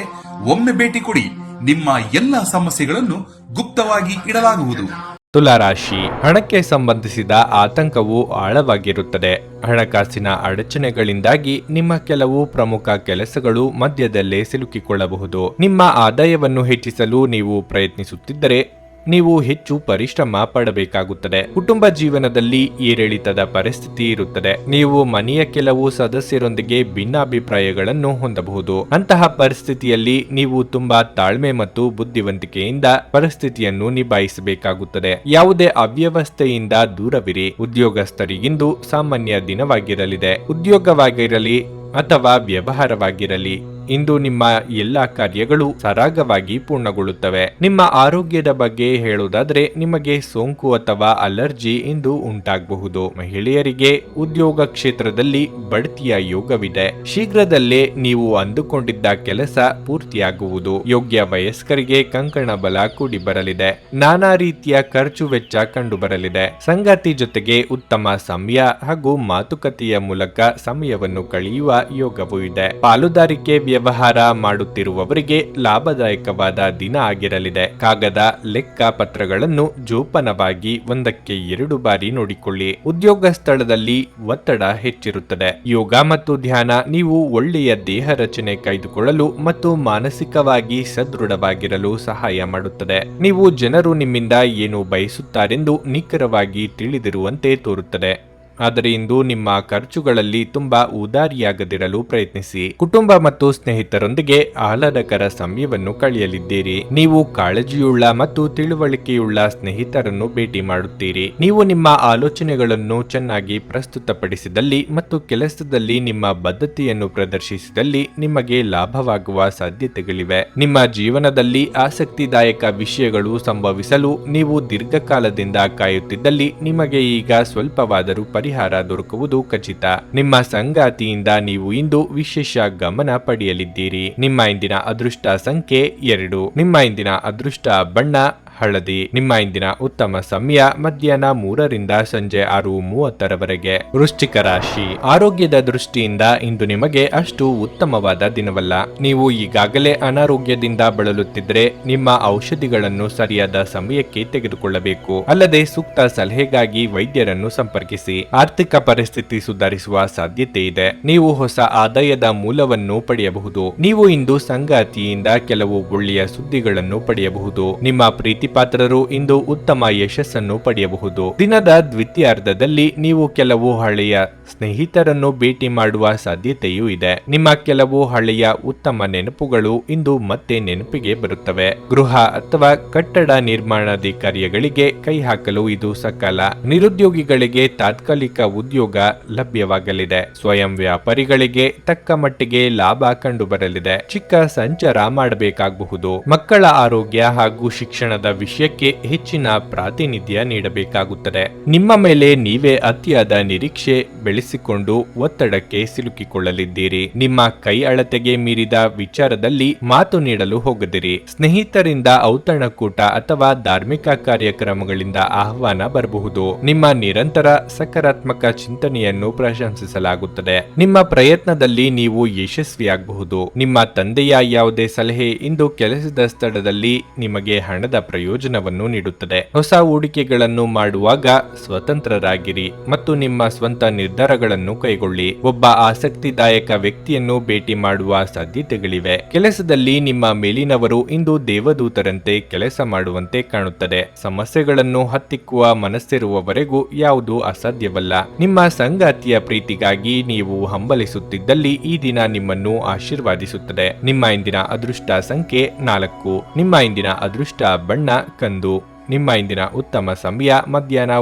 ಒಮ್ಮೆ ಭೇಟಿ ಕೊಡಿ. ನಿಮ್ಮ ಎಲ್ಲ ಸಮಸ್ಯೆಗಳನ್ನು ಗುಪ್ತವಾಗಿ ಇಡಲಾಗುವುದು. ತುಲಾರಾಶಿ, ಹಣಕ್ಕೆ ಸಂಬಂಧಿಸಿದ ಆತಂಕವು ಆಳವಾಗಿರುತ್ತದೆ. ಹಣಕಾಸಿನ ಅಡಚಣೆಗಳಿಂದಾಗಿ ನಿಮ್ಮ ಕೆಲವು ಪ್ರಮುಖ ಕೆಲಸಗಳು ಮಧ್ಯದಲ್ಲೇ ಸಿಲುಕಿಕೊಳ್ಳಬಹುದು. ನಿಮ್ಮ ಆದಾಯವನ್ನು ಹೆಚ್ಚಿಸಲು ನೀವು ಪ್ರಯತ್ನಿಸುತ್ತಿದ್ದರೆ ನೀವು ಹೆಚ್ಚು ಪರಿಶ್ರಮ ಪಡಬೇಕಾಗುತ್ತದೆ. ಕುಟುಂಬ ಜೀವನದಲ್ಲಿ ಏರಿಳಿತದ ಪರಿಸ್ಥಿತಿ ಇರುತ್ತದೆ. ನೀವು ಮನೆಯ ಕೆಲವು ಸದಸ್ಯರೊಂದಿಗೆ ಭಿನ್ನಾಭಿಪ್ರಾಯಗಳನ್ನು ಹೊಂದಬಹುದು. ಅಂತಹ ಪರಿಸ್ಥಿತಿಯಲ್ಲಿ ನೀವು ತುಂಬಾ ತಾಳ್ಮೆ ಮತ್ತು ಬುದ್ಧಿವಂತಿಕೆಯಿಂದ ಪರಿಸ್ಥಿತಿಯನ್ನು ನಿಭಾಯಿಸಬೇಕಾಗುತ್ತದೆ. ಯಾವುದೇ ಅವ್ಯವಸ್ಥೆಯಿಂದ ದೂರವಿರಿ. ಉದ್ಯೋಗಸ್ಥರಿಗಿಂದು ಸಾಮಾನ್ಯ ದಿನವಾಗಿರಲಿದೆ. ಉದ್ಯೋಗವಾಗಿರಲಿ ಅಥವಾ ವ್ಯವಹಾರವಾಗಿರಲಿ, ಇಂದು ನಿಮ್ಮ ಎಲ್ಲಾ ಕಾರ್ಯಗಳು ಸರಾಗವಾಗಿ ಪೂರ್ಣಗೊಳ್ಳುತ್ತವೆ. ನಿಮ್ಮ ಆರೋಗ್ಯದ ಬಗ್ಗೆ ಹೇಳುವುದಾದ್ರೆ ನಿಮಗೆ ಸೋಂಕು ಅಥವಾ ಅಲರ್ಜಿ ಇಂದು ಉಂಟಾಗಬಹುದು. ಮಹಿಳೆಯರಿಗೆ ಉದ್ಯೋಗ ಕ್ಷೇತ್ರದಲ್ಲಿ ಬಡ್ತಿಯ ಯೋಗವಿದೆ. ಶೀಘ್ರದಲ್ಲೇ ನೀವು ಅಂದುಕೊಂಡಿದ್ದ ಕೆಲಸ ಪೂರ್ತಿಯಾಗುವುದು. ಯೋಗ್ಯ ವಯಸ್ಕರಿಗೆ ಕಂಕಣ ಬಲ ಕೂಡಿ ಬರಲಿದೆ. ನಾನಾ ರೀತಿಯ ಖರ್ಚು ವೆಚ್ಚ ಕಂಡು ಬರಲಿದೆ. ಸಂಗಾತಿ ಜೊತೆಗೆ ಉತ್ತಮ ಸಮಯ ಹಾಗೂ ಮಾತುಕತೆಯ ಮೂಲಕ ಸಮಯವನ್ನು ಕಳೆಯುವ ಯೋಗವೂ ಇದೆ. ಪಾಲುದಾರಿಕೆ ವ್ಯವಹಾರ ಮಾಡುತ್ತಿರುವವರಿಗೆ ಲಾಭದಾಯಕವಾದ ದಿನ ಆಗಿರಲಿದೆ. ಕಾಗದ ಲೆಕ್ಕ ಪತ್ರಗಳನ್ನು ಜೋಪಾನವಾಗಿ 1ಕ್ಕೆ 2 ಬಾರಿ ನೋಡಿಕೊಳ್ಳಿ. ಉದ್ಯೋಗ ಸ್ಥಳದಲ್ಲಿ ಒತ್ತಡ ಹೆಚ್ಚಿರುತ್ತದೆ. ಯೋಗ ಮತ್ತು ಧ್ಯಾನ ನೀವು ಒಳ್ಳೆಯ ದೇಹ ರಚನೆ ಕಾಯ್ದುಕೊಳ್ಳಲು ಮತ್ತು ಮಾನಸಿಕವಾಗಿ ಸದೃಢವಾಗಿರಲು ಸಹಾಯ ಮಾಡುತ್ತದೆ. ನೀವು ಜನರು ನಿಮ್ಮಿಂದ ಏನು ಬಯಸುತ್ತಾರೆಂದು ನಿಖರವಾಗಿ ತಿಳಿದಿರುವಂತೆ ತೋರುತ್ತದೆ. ಆದರೆ ಇಂದು ನಿಮ್ಮ ಖರ್ಚುಗಳಲ್ಲಿ ತುಂಬಾ ಉದಾರಿಯಾಗದಿರಲು ಪ್ರಯತ್ನಿಸಿ. ಕುಟುಂಬ ಮತ್ತು ಸ್ನೇಹಿತರೊಂದಿಗೆ ಆಹ್ಲಾದಕರ ಸಮಯವನ್ನು ಕಳೆಯಲಿದ್ದೀರಿ. ನೀವು ಕಾಳಜಿಯುಳ್ಳ ಮತ್ತು ತಿಳುವಳಿಕೆಯುಳ್ಳ ಸ್ನೇಹಿತರನ್ನು ಭೇಟಿ ಮಾಡುತ್ತೀರಿ. ನೀವು ನಿಮ್ಮ ಆಲೋಚನೆಗಳನ್ನು ಚೆನ್ನಾಗಿ ಪ್ರಸ್ತುತಪಡಿಸಿದಲ್ಲಿ ಮತ್ತು ಕೆಲಸದಲ್ಲಿ ನಿಮ್ಮ ಬದ್ಧತೆಯನ್ನು ಪ್ರದರ್ಶಿಸಿದಲ್ಲಿ ನಿಮಗೆ ಲಾಭವಾಗುವ ಸಾಧ್ಯತೆಗಳಿವೆ. ನಿಮ್ಮ ಜೀವನದಲ್ಲಿ ಆಸಕ್ತಿದಾಯಕ ವಿಷಯಗಳು ಸಂಭವಿಸಲು ನೀವು ದೀರ್ಘಕಾಲದಿಂದ ಕಾಯುತ್ತಿದ್ದಲ್ಲಿ ನಿಮಗೆ ಈಗ ಸ್ವಲ್ಪವಾದರೂ ಪರಿಹಾರ ದೊರಕುವುದು ಖಚಿತ. ನಿಮ್ಮ ಸಂಗಾತಿಯಿಂದ ನೀವು ಇಂದು ವಿಶೇಷ ಗಮನ ಪಡೆಯಲಿದ್ದೀರಿ. ನಿಮ್ಮ ಇಂದಿನ ಅದೃಷ್ಟ ಸಂಖ್ಯೆ 2. ನಿಮ್ಮ ಇಂದಿನ ಅದೃಷ್ಟ ಬಣ್ಣ ಹಳದಿ. ನಿಮ್ಮ ಇಂದಿನ ಉತ್ತಮ ಸಮಯ ಮಧ್ಯಾಹ್ನ 3ರಿಂದ ಸಂಜೆ 6:30ರವರೆಗೆ. ವೃಶ್ಚಿಕ ರಾಶಿ, ಆರೋಗ್ಯದ ದೃಷ್ಟಿಯಿಂದ ಇಂದು ನಿಮಗೆ ಅಷ್ಟು ಉತ್ತಮವಾದ ದಿನವಲ್ಲ. ನೀವು ಈಗಾಗಲೇ ಅನಾರೋಗ್ಯದಿಂದ ಬಳಲುತ್ತಿದ್ದರೆ ನಿಮ್ಮ ಔಷಧಿಗಳನ್ನು ಸರಿಯಾದ ಸಮಯಕ್ಕೆ ತೆಗೆದುಕೊಳ್ಳಬೇಕು. ಅಲ್ಲದೆ ಸೂಕ್ತ ಸಲಹೆಗಾಗಿ ವೈದ್ಯರನ್ನು ಸಂಪರ್ಕಿಸಿ. ಆರ್ಥಿಕ ಪರಿಸ್ಥಿತಿ ಸುಧಾರಿಸುವ ಸಾಧ್ಯತೆ ಇದೆ. ನೀವು ಹೊಸ ಆದಾಯದ ಮೂಲವನ್ನು ಪಡೆಯಬಹುದು. ನೀವು ಇಂದು ಸಂಗಾತಿಯಿಂದ ಕೆಲವು ಒಳ್ಳೆಯ ಸುದ್ದಿಗಳನ್ನು ಪಡೆಯಬಹುದು. ನಿಮ್ಮ ಪ್ರೀತಿ ಪಾತ್ರರು ಇಂದು ಉತ್ತಮ ಯಶಸ್ಸನ್ನು ಪಡೆಯಬಹುದು. ದಿನದ ದ್ವಿತೀಯಾರ್ಧದಲ್ಲಿ ನೀವು ಕೆಲವು ಹಳೆಯ ಸ್ನೇಹಿತರನ್ನು ಭೇಟಿ ಮಾಡುವ ಸಾಧ್ಯತೆಯೂ ಇದೆ. ನಿಮ್ಮ ಕೆಲವು ಹಳೆಯ ಉತ್ತಮ ನೆನಪುಗಳು ಇಂದು ಮತ್ತೆ ನೆನಪಿಗೆ ಬರುತ್ತವೆ. ಗೃಹ ಅಥವಾ ಕಟ್ಟಡ ನಿರ್ಮಾಣಾದಿ ಕಾರ್ಯಗಳಿಗೆ ಕೈ ಹಾಕಲು ಇದು ಸಕಾಲ. ನಿರುದ್ಯೋಗಿಗಳಿಗೆ ತಾತ್ಕಾಲಿಕ ಉದ್ಯೋಗ ಲಭ್ಯವಾಗಲಿದೆ. ಸ್ವಯಂ ವ್ಯಾಪಾರಿಗಳಿಗೆ ತಕ್ಕ ಮಟ್ಟಿಗೆ ಲಾಭ ಕಂಡು ಬರಲಿದೆ. ಚಿಕ್ಕ ಸಂಚಾರ ಮಾಡಬೇಕಾಗಬಹುದು. ಮಕ್ಕಳ ಆರೋಗ್ಯ ಹಾಗೂ ಶಿಕ್ಷಣದ ವಿಷಯಕ್ಕೆ ಹೆಚ್ಚಿನ ಪ್ರಾತಿನಿಧ್ಯ ನೀಡಬೇಕಾಗುತ್ತದೆ. ನಿಮ್ಮ ಮೇಲೆ ನೀವೇ ಅತಿಯಾದ ನಿರೀಕ್ಷೆ ಬೆಳೆಸಿಕೊಂಡು ಒತ್ತಡಕ್ಕೆ ಸಿಲುಕಿಕೊಳ್ಳಲಿದ್ದೀರಿ. ನಿಮ್ಮ ಕೈ ಅಳತೆಗೆ ಮೀರಿದ ವಿಚಾರದಲ್ಲಿ ಮಾತು ನೀಡಲು ಹೋಗದಿರಿ. ಸ್ನೇಹಿತರಿಂದ ಔತಣಕೂಟ ಅಥವಾ ಧಾರ್ಮಿಕ ಕಾರ್ಯಕ್ರಮಗಳಿಂದ ಆಹ್ವಾನ ಬರಬಹುದು. ನಿಮ್ಮ ನಿರಂತರ ಸಕಾರಾತ್ಮಕ ಚಿಂತನೆಯನ್ನು ಪ್ರಶಂಸಿಸಲಾಗುತ್ತದೆ. ನಿಮ್ಮ ಪ್ರಯತ್ನದಲ್ಲಿ ನೀವು ಯಶಸ್ವಿಯಾಗಬಹುದು. ನಿಮ್ಮ ತಂದೆಯ ಯಾವುದೇ ಸಲಹೆ ಇಂದು ಕೆಲಸದ ಸ್ಥಳದಲ್ಲಿ ನಿಮಗೆ ಹಣದ ಪ್ರಯೋಜನವನ್ನು ನೀಡುತ್ತದೆ. ಹೊಸ ಹೂಡಿಕೆಗಳನ್ನು ಮಾಡುವಾಗ ಸ್ವತಂತ್ರರಾಗಿರಿ ಮತ್ತು ನಿಮ್ಮ ಸ್ವಂತ ನಿರ್ಧಾರಗಳನ್ನು ಕೈಗೊಳ್ಳಿ. ಒಬ್ಬ ಆಸಕ್ತಿದಾಯಕ ವ್ಯಕ್ತಿಯನ್ನು ಭೇಟಿ ಮಾಡುವ ಸಾಧ್ಯತೆಗಳಿವೆ. ಕೆಲಸದಲ್ಲಿ ನಿಮ್ಮ ಮೇಲಿನವರು ಇಂದು ದೇವದೂತರಂತೆ ಕೆಲಸ ಮಾಡುವಂತೆ ಕಾಣುತ್ತದೆ. ಸಮಸ್ಯೆಗಳನ್ನು ಹತ್ತಿಕ್ಕುವ ಮನಸ್ಸಿರುವವರೆಗೂ ಯಾವುದೂ ಅಸಾಧ್ಯವಲ್ಲ. ನಿಮ್ಮ ಸಂಗಾತಿಯ ಪ್ರೀತಿಗಾಗಿ ನೀವು ಹಂಬಲಿಸುತ್ತಿದ್ದಲ್ಲಿ ಈ ದಿನ ನಿಮ್ಮನ್ನು ಆಶೀರ್ವಾದಿಸುತ್ತದೆ. ನಿಮ್ಮ ಇಂದಿನ ಅದೃಷ್ಟ ಸಂಖ್ಯೆ 4. ನಿಮ್ಮ ಇಂದಿನ ಅದೃಷ್ಟ ಬಣ್ಣ ಕಂದು. ನಿಮ್ಮ ಇಂದಿನ ಉತ್ತಮ ಸಮಯ ಮಧ್ಯಾಹ್ನ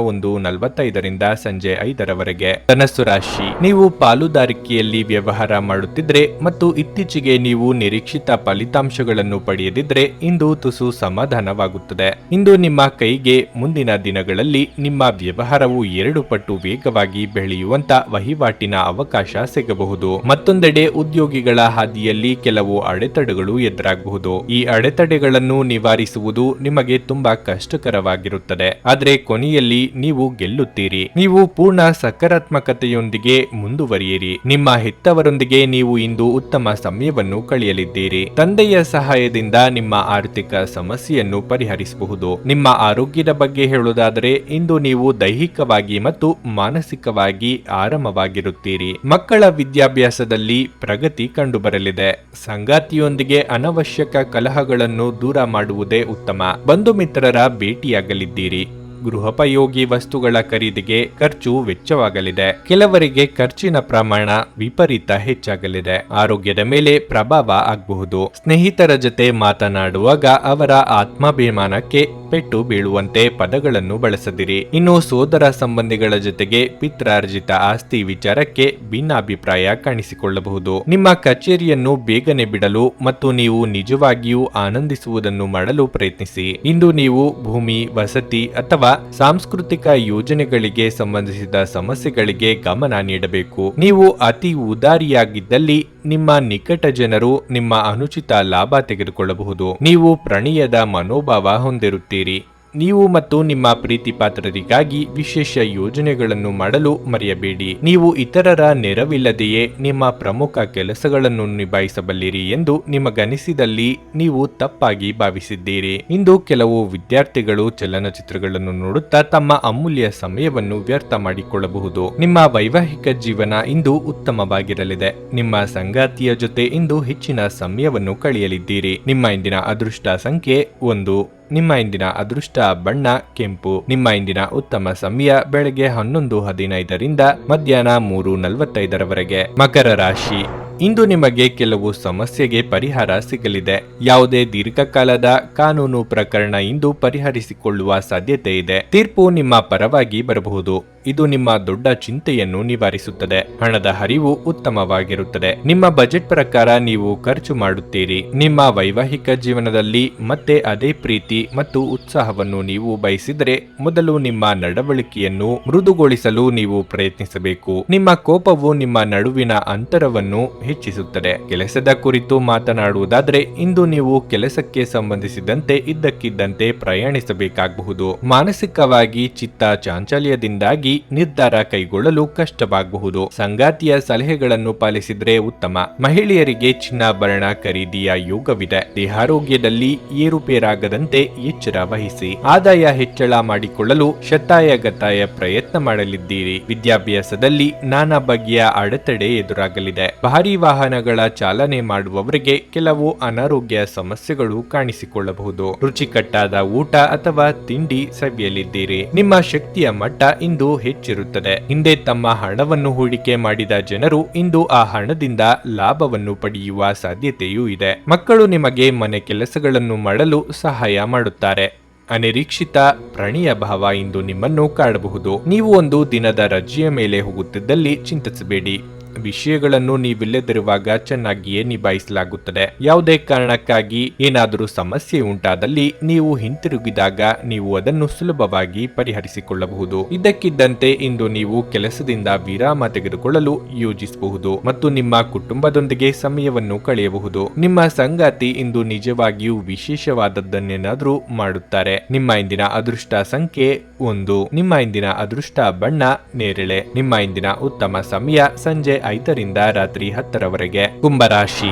1:45 ಸಂಜೆ 5 ಧನಸ್ಸು ರಾಶಿ, ನೀವು ಪಾಲುದಾರಿಕೆಯಲ್ಲಿ ವ್ಯವಹಾರ ಮಾಡುತ್ತಿದ್ರೆ ಮತ್ತು ಇತ್ತೀಚೆಗೆ ನೀವು ನಿರೀಕ್ಷಿತ ಫಲಿತಾಂಶಗಳನ್ನು ಪಡೆಯದಿದ್ರೆ ಇಂದು ತುಸು ಸಮಾಧಾನವಾಗುತ್ತದೆ. ಇಂದು ನಿಮ್ಮ ಕೈಗೆ ಮುಂದಿನ ದಿನಗಳಲ್ಲಿ ನಿಮ್ಮ ವ್ಯವಹಾರವು 2 ಪಟ್ಟು ವೇಗವಾಗಿ ಬೆಳೆಯುವಂತ ವಹಿವಾಟಿನ ಅವಕಾಶ ಸಿಗಬಹುದು. ಮತ್ತೊಂದೆಡೆ ಉದ್ಯೋಗಿಗಳ ಹಾದಿಯಲ್ಲಿ ಕೆಲವು ಅಡೆತಡೆಗಳು ಎದುರಾಗಬಹುದು. ಈ ಅಡೆತಡೆಗಳನ್ನು ನಿವಾರಿಸುವುದು ನಿಮಗೆ ತುಂಬಾ ಕಷ್ಟಕರವಾಗಿರುತ್ತದೆ, ಆದ್ರೆ ಕೊನೆಯಲ್ಲಿ ನೀವು ಗೆಲ್ಲುತ್ತೀರಿ. ನೀವು ಪೂರ್ಣ ಸಕಾರಾತ್ಮಕತೆಯೊಂದಿಗೆ ಮುಂದುವರಿಯಿರಿ. ನಿಮ್ಮ ಹೆತ್ತವರೊಂದಿಗೆ ನೀವು ಇಂದು ಉತ್ತಮ ಸಮಯವನ್ನು ಕಳೆಯಲಿದ್ದೀರಿ. ತಂದೆಯ ಸಹಾಯದಿಂದ ನಿಮ್ಮ ಆರ್ಥಿಕ ಸಮಸ್ಯೆಯನ್ನು ಪರಿಹರಿಸಬಹುದು. ನಿಮ್ಮ ಆರೋಗ್ಯದ ಬಗ್ಗೆ ಹೇಳುವುದಾದರೆ ಇಂದು ನೀವು ದೈಹಿಕವಾಗಿ ಮತ್ತು ಮಾನಸಿಕವಾಗಿ ಆರಾಮವಾಗಿರುತ್ತೀರಿ. ಮಕ್ಕಳ ವಿದ್ಯಾಭ್ಯಾಸದಲ್ಲಿ ಪ್ರಗತಿ ಕಂಡುಬರಲಿದೆ. ಸಂಗಾತಿಯೊಂದಿಗೆ ಅನವಶ್ಯಕ ಕಲಹಗಳನ್ನು ದೂರ ಮಾಡುವುದೇ ಉತ್ತಮ. ಬಂಧು ಮಿತ್ರರ ಭೇಟಿಯಾಗಲಿದ್ದೀರಿ. ಗೃಹೋಪಯೋಗಿ ವಸ್ತುಗಳ ಖರೀದಿಗೆ ಖರ್ಚು ವೆಚ್ಚವಾಗಲಿದೆ. ಕೆಲವರಿಗೆ ಖರ್ಚಿನ ಪ್ರಮಾಣ ವಿಪರೀತ ಹೆಚ್ಚಾಗಲಿದೆ. ಆರೋಗ್ಯದ ಮೇಲೆ ಪ್ರಭಾವ ಆಗಬಹುದು. ಸ್ನೇಹಿತರ ಜೊತೆ ಮಾತನಾಡುವಾಗ ಅವರ ಆತ್ಮಾಭಿಮಾನಕ್ಕೆ ಪೆಟ್ಟು ಬೀಳುವಂತೆ ಪದಗಳನ್ನು ಬಳಸದಿರಿ. ಇನ್ನು ಸೋದರ ಸಂಬಂಧಿಗಳ ಜೊತೆಗೆ ಪಿತ್ರಾರ್ಜಿತ ಆಸ್ತಿ ವಿಚಾರಕ್ಕೆ ಭಿನ್ನಾಭಿಪ್ರಾಯ ಕಾಣಿಸಿಕೊಳ್ಳಬಹುದು. ನಿಮ್ಮ ಕಚೇರಿಯನ್ನು ಬೇಗನೆ ಬಿಡಲು ಮತ್ತು ನೀವು ನಿಜವಾಗಿಯೂ ಆನಂದಿಸುವುದನ್ನು ಮಾಡಲು ಪ್ರಯತ್ನಿಸಿ. ಇಂದು ನೀವು ಭೂಮಿ, ವಸತಿ ಅಥವಾ ಸಾಂಸ್ಕೃತಿಕ ಯೋಜನೆಗಳಿಗೆ ಸಂಬಂಧಿಸಿದ ಸಮಸ್ಯೆಗಳಿಗೆ ಗಮನ ನೀಡಬೇಕು. ನೀವು ಅತಿ ಉದಾರಿಯಾಗಿದ್ದಲ್ಲಿ ನಿಮ್ಮ ನಿಕಟ ಜನರು ನಿಮ್ಮ ಅನುಚಿತ ಲಾಭ ತೆಗೆದುಕೊಳ್ಳಬಹುದು. ನೀವು ಪ್ರಣಯದ ಮನೋಭಾವ ಹೊಂದಿರುತ್ತೀರಿ. ನೀವು ಮತ್ತು ನಿಮ್ಮ ಪ್ರೀತಿ ಪಾತ್ರರಿಗಾಗಿ ವಿಶೇಷ ಯೋಜನೆಗಳನ್ನು ಮಾಡಲು ಮರೆಯಬೇಡಿ. ನೀವು ಇತರರ ನೆರವಿಲ್ಲದೆಯೇ ನಿಮ್ಮ ಪ್ರಮುಖ ಕೆಲಸಗಳನ್ನು ನಿಭಾಯಿಸಬಲ್ಲಿರಿ ಎಂದು ನಿಮಗನಿಸಿದಲ್ಲಿ ನೀವು ತಪ್ಪಾಗಿ ಭಾವಿಸಿದ್ದೀರಿ. ಇಂದು ಕೆಲವು ವಿದ್ಯಾರ್ಥಿಗಳು ಚಲನಚಿತ್ರಗಳನ್ನು ನೋಡುತ್ತಾ ತಮ್ಮ ಅಮೂಲ್ಯ ಸಮಯವನ್ನು ವ್ಯರ್ಥ ಮಾಡಿಕೊಳ್ಳಬಹುದು. ನಿಮ್ಮ ವೈವಾಹಿಕ ಜೀವನ ಇಂದು ಉತ್ತಮವಾಗಿರಲಿದೆ. ನಿಮ್ಮ ಸಂಗಾತಿಯ ಜೊತೆ ಇಂದು ಹೆಚ್ಚಿನ ಸಮಯವನ್ನು ಕಳೆಯಲಿದ್ದೀರಿ. ನಿಮ್ಮ ಇಂದಿನ ಅದೃಷ್ಟ ಸಂಖ್ಯೆ 1. ನಿಮ್ಮ ಇಂದಿನ ಅದೃಷ್ಟ ಬಣ್ಣ ಕೆಂಪು. ನಿಮ್ಮ ಇಂದಿನ ಉತ್ತಮ ಸಮಯ ಬೆಳಗ್ಗೆ 11:15 ಮಧ್ಯಾಹ್ನ 3:45. ಮಕರ ರಾಶಿ, ಇಂದು ನಿಮಗೆ ಕೆಲವು ಸಮಸ್ಯೆಗೆ ಪರಿಹಾರ ಸಿಗಲಿದೆ. ಯಾವುದೇ ದೀರ್ಘಕಾಲದ ಕಾನೂನು ಪ್ರಕರಣ ಇಂದು ಪರಿಹರಿಸಿಕೊಳ್ಳುವ ಸಾಧ್ಯತೆ ಇದೆ. ತೀರ್ಪು ನಿಮ್ಮ ಪರವಾಗಿ ಬರಬಹುದು. ಇದು ನಿಮ್ಮ ದೊಡ್ಡ ಚಿಂತೆಯನ್ನು ನಿವಾರಿಸುತ್ತದೆ. ಹಣದ ಹರಿವು ಉತ್ತಮವಾಗಿರುತ್ತದೆ. ನಿಮ್ಮ ಬಜೆಟ್ ಪ್ರಕಾರ ನೀವು ಖರ್ಚು ಮಾಡುತ್ತೀರಿ. ನಿಮ್ಮ ವೈವಾಹಿಕ ಜೀವನದಲ್ಲಿ ಮತ್ತೆ ಅದೇ ಪ್ರೀತಿ ಮತ್ತು ಉತ್ಸಾಹವನ್ನು ನೀವು ಬಯಸಿದರೆ ಮೊದಲು ನಿಮ್ಮ ನಡವಳಿಕೆಯನ್ನು ಮೃದುಗೊಳಿಸಲು ನೀವು ಪ್ರಯತ್ನಿಸಬೇಕು. ನಿಮ್ಮ ಕೋಪವು ನಿಮ್ಮ ನಡುವಿನ ಅಂತರವನ್ನು ಹೆಚ್ಚಿಸುತ್ತದೆ. ಕೆಲಸದ ಕುರಿತು ಮಾತನಾಡುವುದಾದ್ರೆ ಇಂದು ನೀವು ಕೆಲಸಕ್ಕೆ ಸಂಬಂಧಿಸಿದಂತೆ ಇದ್ದಕ್ಕಿದ್ದಂತೆ ಪ್ರಯಾಣಿಸಬೇಕಾಗಬಹುದು. ಮಾನಸಿಕವಾಗಿ ಚಿತ್ತ ಚಾಂಚಲ್ಯದಿಂದಾಗಿ ನಿರ್ಧಾರ ಕೈಗೊಳ್ಳಲು ಕಷ್ಟವಾಗಬಹುದು. ಸಂಗಾತಿಯ ಸಲಹೆಗಳನ್ನು ಪಾಲಿಸಿದ್ರೆ ಉತ್ತಮ. ಮಹಿಳೆಯರಿಗೆ ಚಿನ್ನಾಭರಣ ಖರೀದಿಯ ಯೋಗವಿದೆ. ದೇಹಾರೋಗ್ಯದಲ್ಲಿ ಏರುಪೇರಾಗದಂತೆ ಎಚ್ಚರ ವಹಿಸಿ. ಆದಾಯ ಹೆಚ್ಚಳ ಮಾಡಿಕೊಳ್ಳಲು ಶತಾಯಗತಾಯ ಪ್ರಯತ್ನ ಮಾಡಲಿದ್ದೀರಿ. ವಿದ್ಯಾಭ್ಯಾಸದಲ್ಲಿ ನಾನಾ ಬಗೆಯ ಅಡೆತಡೆ ಎದುರಾಗಲಿದೆ. ಭಾರೀ ವಾಹನಗಳ ಚಾಲನೆ ಮಾಡುವವರಿಗೆ ಕೆಲವು ಅನಾರೋಗ್ಯ ಸಮಸ್ಯೆಗಳು ಕಾಣಿಸಿಕೊಳ್ಳಬಹುದು. ರುಚಿಕಟ್ಟಾದ ಊಟ ಅಥವಾ ತಿಂಡಿ ಸವಿಯಲಿದ್ದೀರಿ. ನಿಮ್ಮ ಶಕ್ತಿಯ ಮಟ್ಟ ಇಂದು ಹೆಚ್ಚಿರುತ್ತದೆ. ಹಿಂದೆ ತಮ್ಮ ಹಣವನ್ನು ಹೂಡಿಕೆ ಮಾಡಿದ ಜನರು ಇಂದು ಆ ಹಣದಿಂದ ಲಾಭವನ್ನು ಪಡೆಯುವ ಸಾಧ್ಯತೆಯೂ ಇದೆ. ಮಕ್ಕಳು ನಿಮಗೆ ಮನೆ ಕೆಲಸಗಳನ್ನು ಮಾಡಲು ಸಹಾಯ ಮಾಡುತ್ತಾರೆ. ಅನಿರೀಕ್ಷಿತ ಪ್ರಣಯ ಭಾವ ಇಂದು ನಿಮ್ಮನ್ನು ಕಾಡಬಹುದು. ನೀವು ಒಂದು ದಿನದ ರಜೆಯ ಮೇಲೆ ಹೋಗುತ್ತಿದ್ದಲ್ಲಿ ಚಿಂತಿಸಬೇಡಿ. ವಿಷಯಗಳನ್ನು ನೀವಿಲ್ಲದಿರುವಾಗ ಚೆನ್ನಾಗಿಯೇ ನಿಭಾಯಿಸಲಾಗುತ್ತದೆ. ಯಾವುದೇ ಕಾರಣಕ್ಕಾಗಿ ಏನಾದರೂ ಸಮಸ್ಯೆ ಉಂಟಾದಲ್ಲಿ ನೀವು ಹಿಂತಿರುಗಿದಾಗ ನೀವು ಅದನ್ನು ಸುಲಭವಾಗಿ ಪರಿಹರಿಸಿಕೊಳ್ಳಬಹುದು. ಇದ್ದಕ್ಕಿದ್ದಂತೆ ಇಂದು ನೀವು ಕೆಲಸದಿಂದ ವಿರಾಮ ತೆಗೆದುಕೊಳ್ಳಲು ಯೋಜಿಸಬಹುದು ಮತ್ತು ನಿಮ್ಮ ಕುಟುಂಬದೊಂದಿಗೆ ಸಮಯವನ್ನು ಕಳೆಯಬಹುದು. ನಿಮ್ಮ ಸಂಗಾತಿ ಇಂದು ನಿಜವಾಗಿಯೂ ವಿಶೇಷವಾದದ್ದನ್ನೇನಾದರೂ ಮಾಡುತ್ತಾರೆ. ನಿಮ್ಮ ಇಂದಿನ ಅದೃಷ್ಟ ಸಂಖ್ಯೆ 1. ನಿಮ್ಮ ಇಂದಿನ ಅದೃಷ್ಟ ಬಣ್ಣ ನೇರಳೆ. ನಿಮ್ಮ ಇಂದಿನ ಉತ್ತಮ ಸಮಯ ಸಂಜೆ 5 ರಾತ್ರಿ 10 ಕುಂಭರಾಶಿ,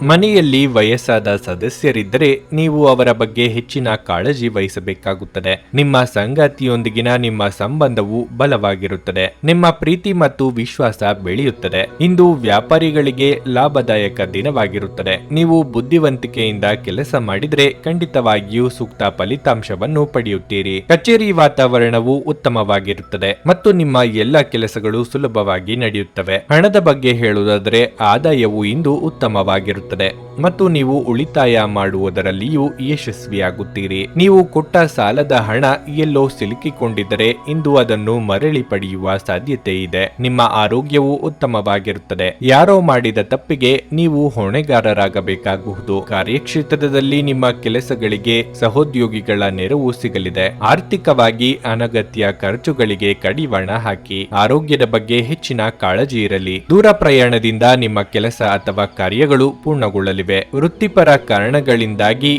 ಮನೆಯಲ್ಲಿ ವಯಸ್ಸಾದ ಸದಸ್ಯರಿದ್ದರೆ ನೀವು ಅವರ ಬಗ್ಗೆ ಹೆಚ್ಚಿನ ಕಾಳಜಿ ವಹಿಸಬೇಕಾಗುತ್ತದೆ. ನಿಮ್ಮ ಸಂಗಾತಿಯೊಂದಿಗಿನ ನಿಮ್ಮ ಸಂಬಂಧವು ಬಲವಾಗಿರುತ್ತದೆ. ನಿಮ್ಮ ಪ್ರೀತಿ ಮತ್ತು ವಿಶ್ವಾಸ ಬೆಳೆಯುತ್ತದೆ. ಇಂದು ವ್ಯಾಪಾರಿಗಳಿಗೆ ಲಾಭದಾಯಕ ದಿನವಾಗಿರುತ್ತದೆ. ನೀವು ಬುದ್ಧಿವಂತಿಕೆಯಿಂದ ಕೆಲಸ ಮಾಡಿದರೆ ಖಂಡಿತವಾಗಿಯೂ ಸೂಕ್ತ ಫಲಿತಾಂಶವನ್ನು ಪಡೆಯುತ್ತೀರಿ. ಕಚೇರಿ ವಾತಾವರಣವು ಉತ್ತಮವಾಗಿರುತ್ತದೆ ಮತ್ತು ನಿಮ್ಮ ಎಲ್ಲ ಕೆಲಸಗಳು ಸುಲಭವಾಗಿ ನಡೆಯುತ್ತವೆ. ಹಣದ ಬಗ್ಗೆ ಹೇಳುವುದಾದರೆ ಆದಾಯವು ಇಂದು ಉತ್ತಮವಾಗಿರುತ್ತದೆ. ಹೆಚ್ಚಿರುತ್ತದೆ ಮತ್ತು ನೀವು ಉಳಿತಾಯ ಮಾಡುವುದರಲ್ಲಿಯೂ ಯಶಸ್ವಿಯಾಗುತ್ತೀರಿ. ನೀವು ಕೊಟ್ಟ ಸಾಲದ ಹಣ ಎಲ್ಲೋ ಸಿಲುಕಿಕೊಂಡಿದ್ದರೆ ಇಂದು ಅದನ್ನು ಮರಳಿ ಪಡೆಯುವ ಸಾಧ್ಯತೆ ಇದೆ. ನಿಮ್ಮ ಆರೋಗ್ಯವು ಉತ್ತಮವಾಗಿರುತ್ತದೆ. ಯಾರೋ ಮಾಡಿದ ತಪ್ಪಿಗೆ ನೀವು ಹೊಣೆಗಾರರಾಗಬೇಕಾಗಬಹುದು. ಕಾರ್ಯಕ್ಷೇತ್ರದಲ್ಲಿ ನಿಮ್ಮ ಕೆಲಸಗಳಿಗೆ ಸಹೋದ್ಯೋಗಿಗಳ ನೆರವು ಸಿಗಲಿದೆ. ಆರ್ಥಿಕವಾಗಿ ಅನಗತ್ಯ ಖರ್ಚುಗಳಿಗೆ ಕಡಿವಾಣ ಹಾಕಿ. ಆರೋಗ್ಯದ ಬಗ್ಗೆ ಹೆಚ್ಚಿನ ಕಾಳಜಿ ಇರಲಿ. ದೂರ ಪ್ರಯಾಣದಿಂದ ನಿಮ್ಮ ಕೆಲಸ ಅಥವಾ ಕಾರ್ಯಗಳು ಪೂರ್ಣಗೊಳ್ಳಲಿವೆ. ವೃತ್ತಿಪರ ಕಾರಣಗಳಿಂದಾಗಿ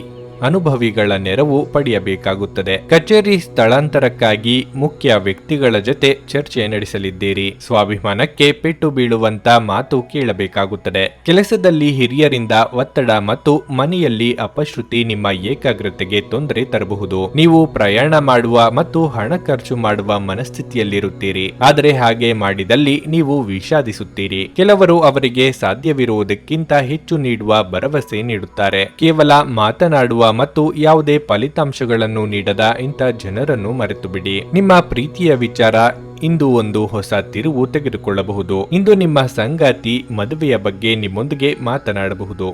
ಅನುಭವಿಗಳ ನೆರವು ಪಡೆಯಬೇಕಾಗುತ್ತದೆ. ಕಚೇರಿ ಸ್ಥಳಾಂತರಕ್ಕಾಗಿ ಮುಖ್ಯ ವ್ಯಕ್ತಿಗಳ ಜೊತೆ ಚರ್ಚೆ ನಡೆಸಲಿದ್ದೀರಿ. ಸ್ವಾಭಿಮಾನಕ್ಕೆ ಪೆಟ್ಟು ಬೀಳುವಂತ ಮಾತು ಕೇಳಬೇಕಾಗುತ್ತದೆ. ಕೆಲಸದಲ್ಲಿ ಹಿರಿಯರಿಂದ ಒತ್ತಡ ಮತ್ತು ಮನೆಯಲ್ಲಿ ಅಪಶ್ರುತಿ ನಿಮ್ಮ ಏಕಾಗ್ರತೆಗೆ ತೊಂದರೆ ತರಬಹುದು. ನೀವು ಪ್ರಯಾಣ ಮಾಡುವ ಮತ್ತು ಹಣ ಖರ್ಚು ಮಾಡುವ ಮನಸ್ಥಿತಿಯಲ್ಲಿರುತ್ತೀರಿ. ಆದರೆ ಹಾಗೆ ಮಾಡಿದಲ್ಲಿ ನೀವು ವಿಷಾದಿಸುತ್ತೀರಿ. ಕೆಲವರು ಅವರಿಗೆ ಸಾಧ್ಯವಿರುವುದಕ್ಕಿಂತ ಹೆಚ್ಚು ನೀಡುವ ಭರವಸೆ ನೀಡುತ್ತಾರೆ. ಕೇವಲ ಮಾತನಾಡುವ ಮತ್ತು ಯಾವುದೇ ಫಲಿತಾಂಶಗಳನ್ನು ನೀಡದ ಇಂಥ ಜನರನ್ನು ಮರೆತು ಬಿಡಿ. ನಿಮ್ಮ ಪ್ರೀತಿಯ ವಿಚಾರ ಇಂದು ಒಂದು ಹೊಸ ತಿರುವು ತೆಗೆದುಕೊಳ್ಳಬಹುದು. ಇಂದು ನಿಮ್ಮ ಸಂಗಾತಿ ಮದುವೆಯ ಬಗ್ಗೆ ನಿಮ್ಮೊಂದಿಗೆ ಮಾತನಾಡಬಹುದು.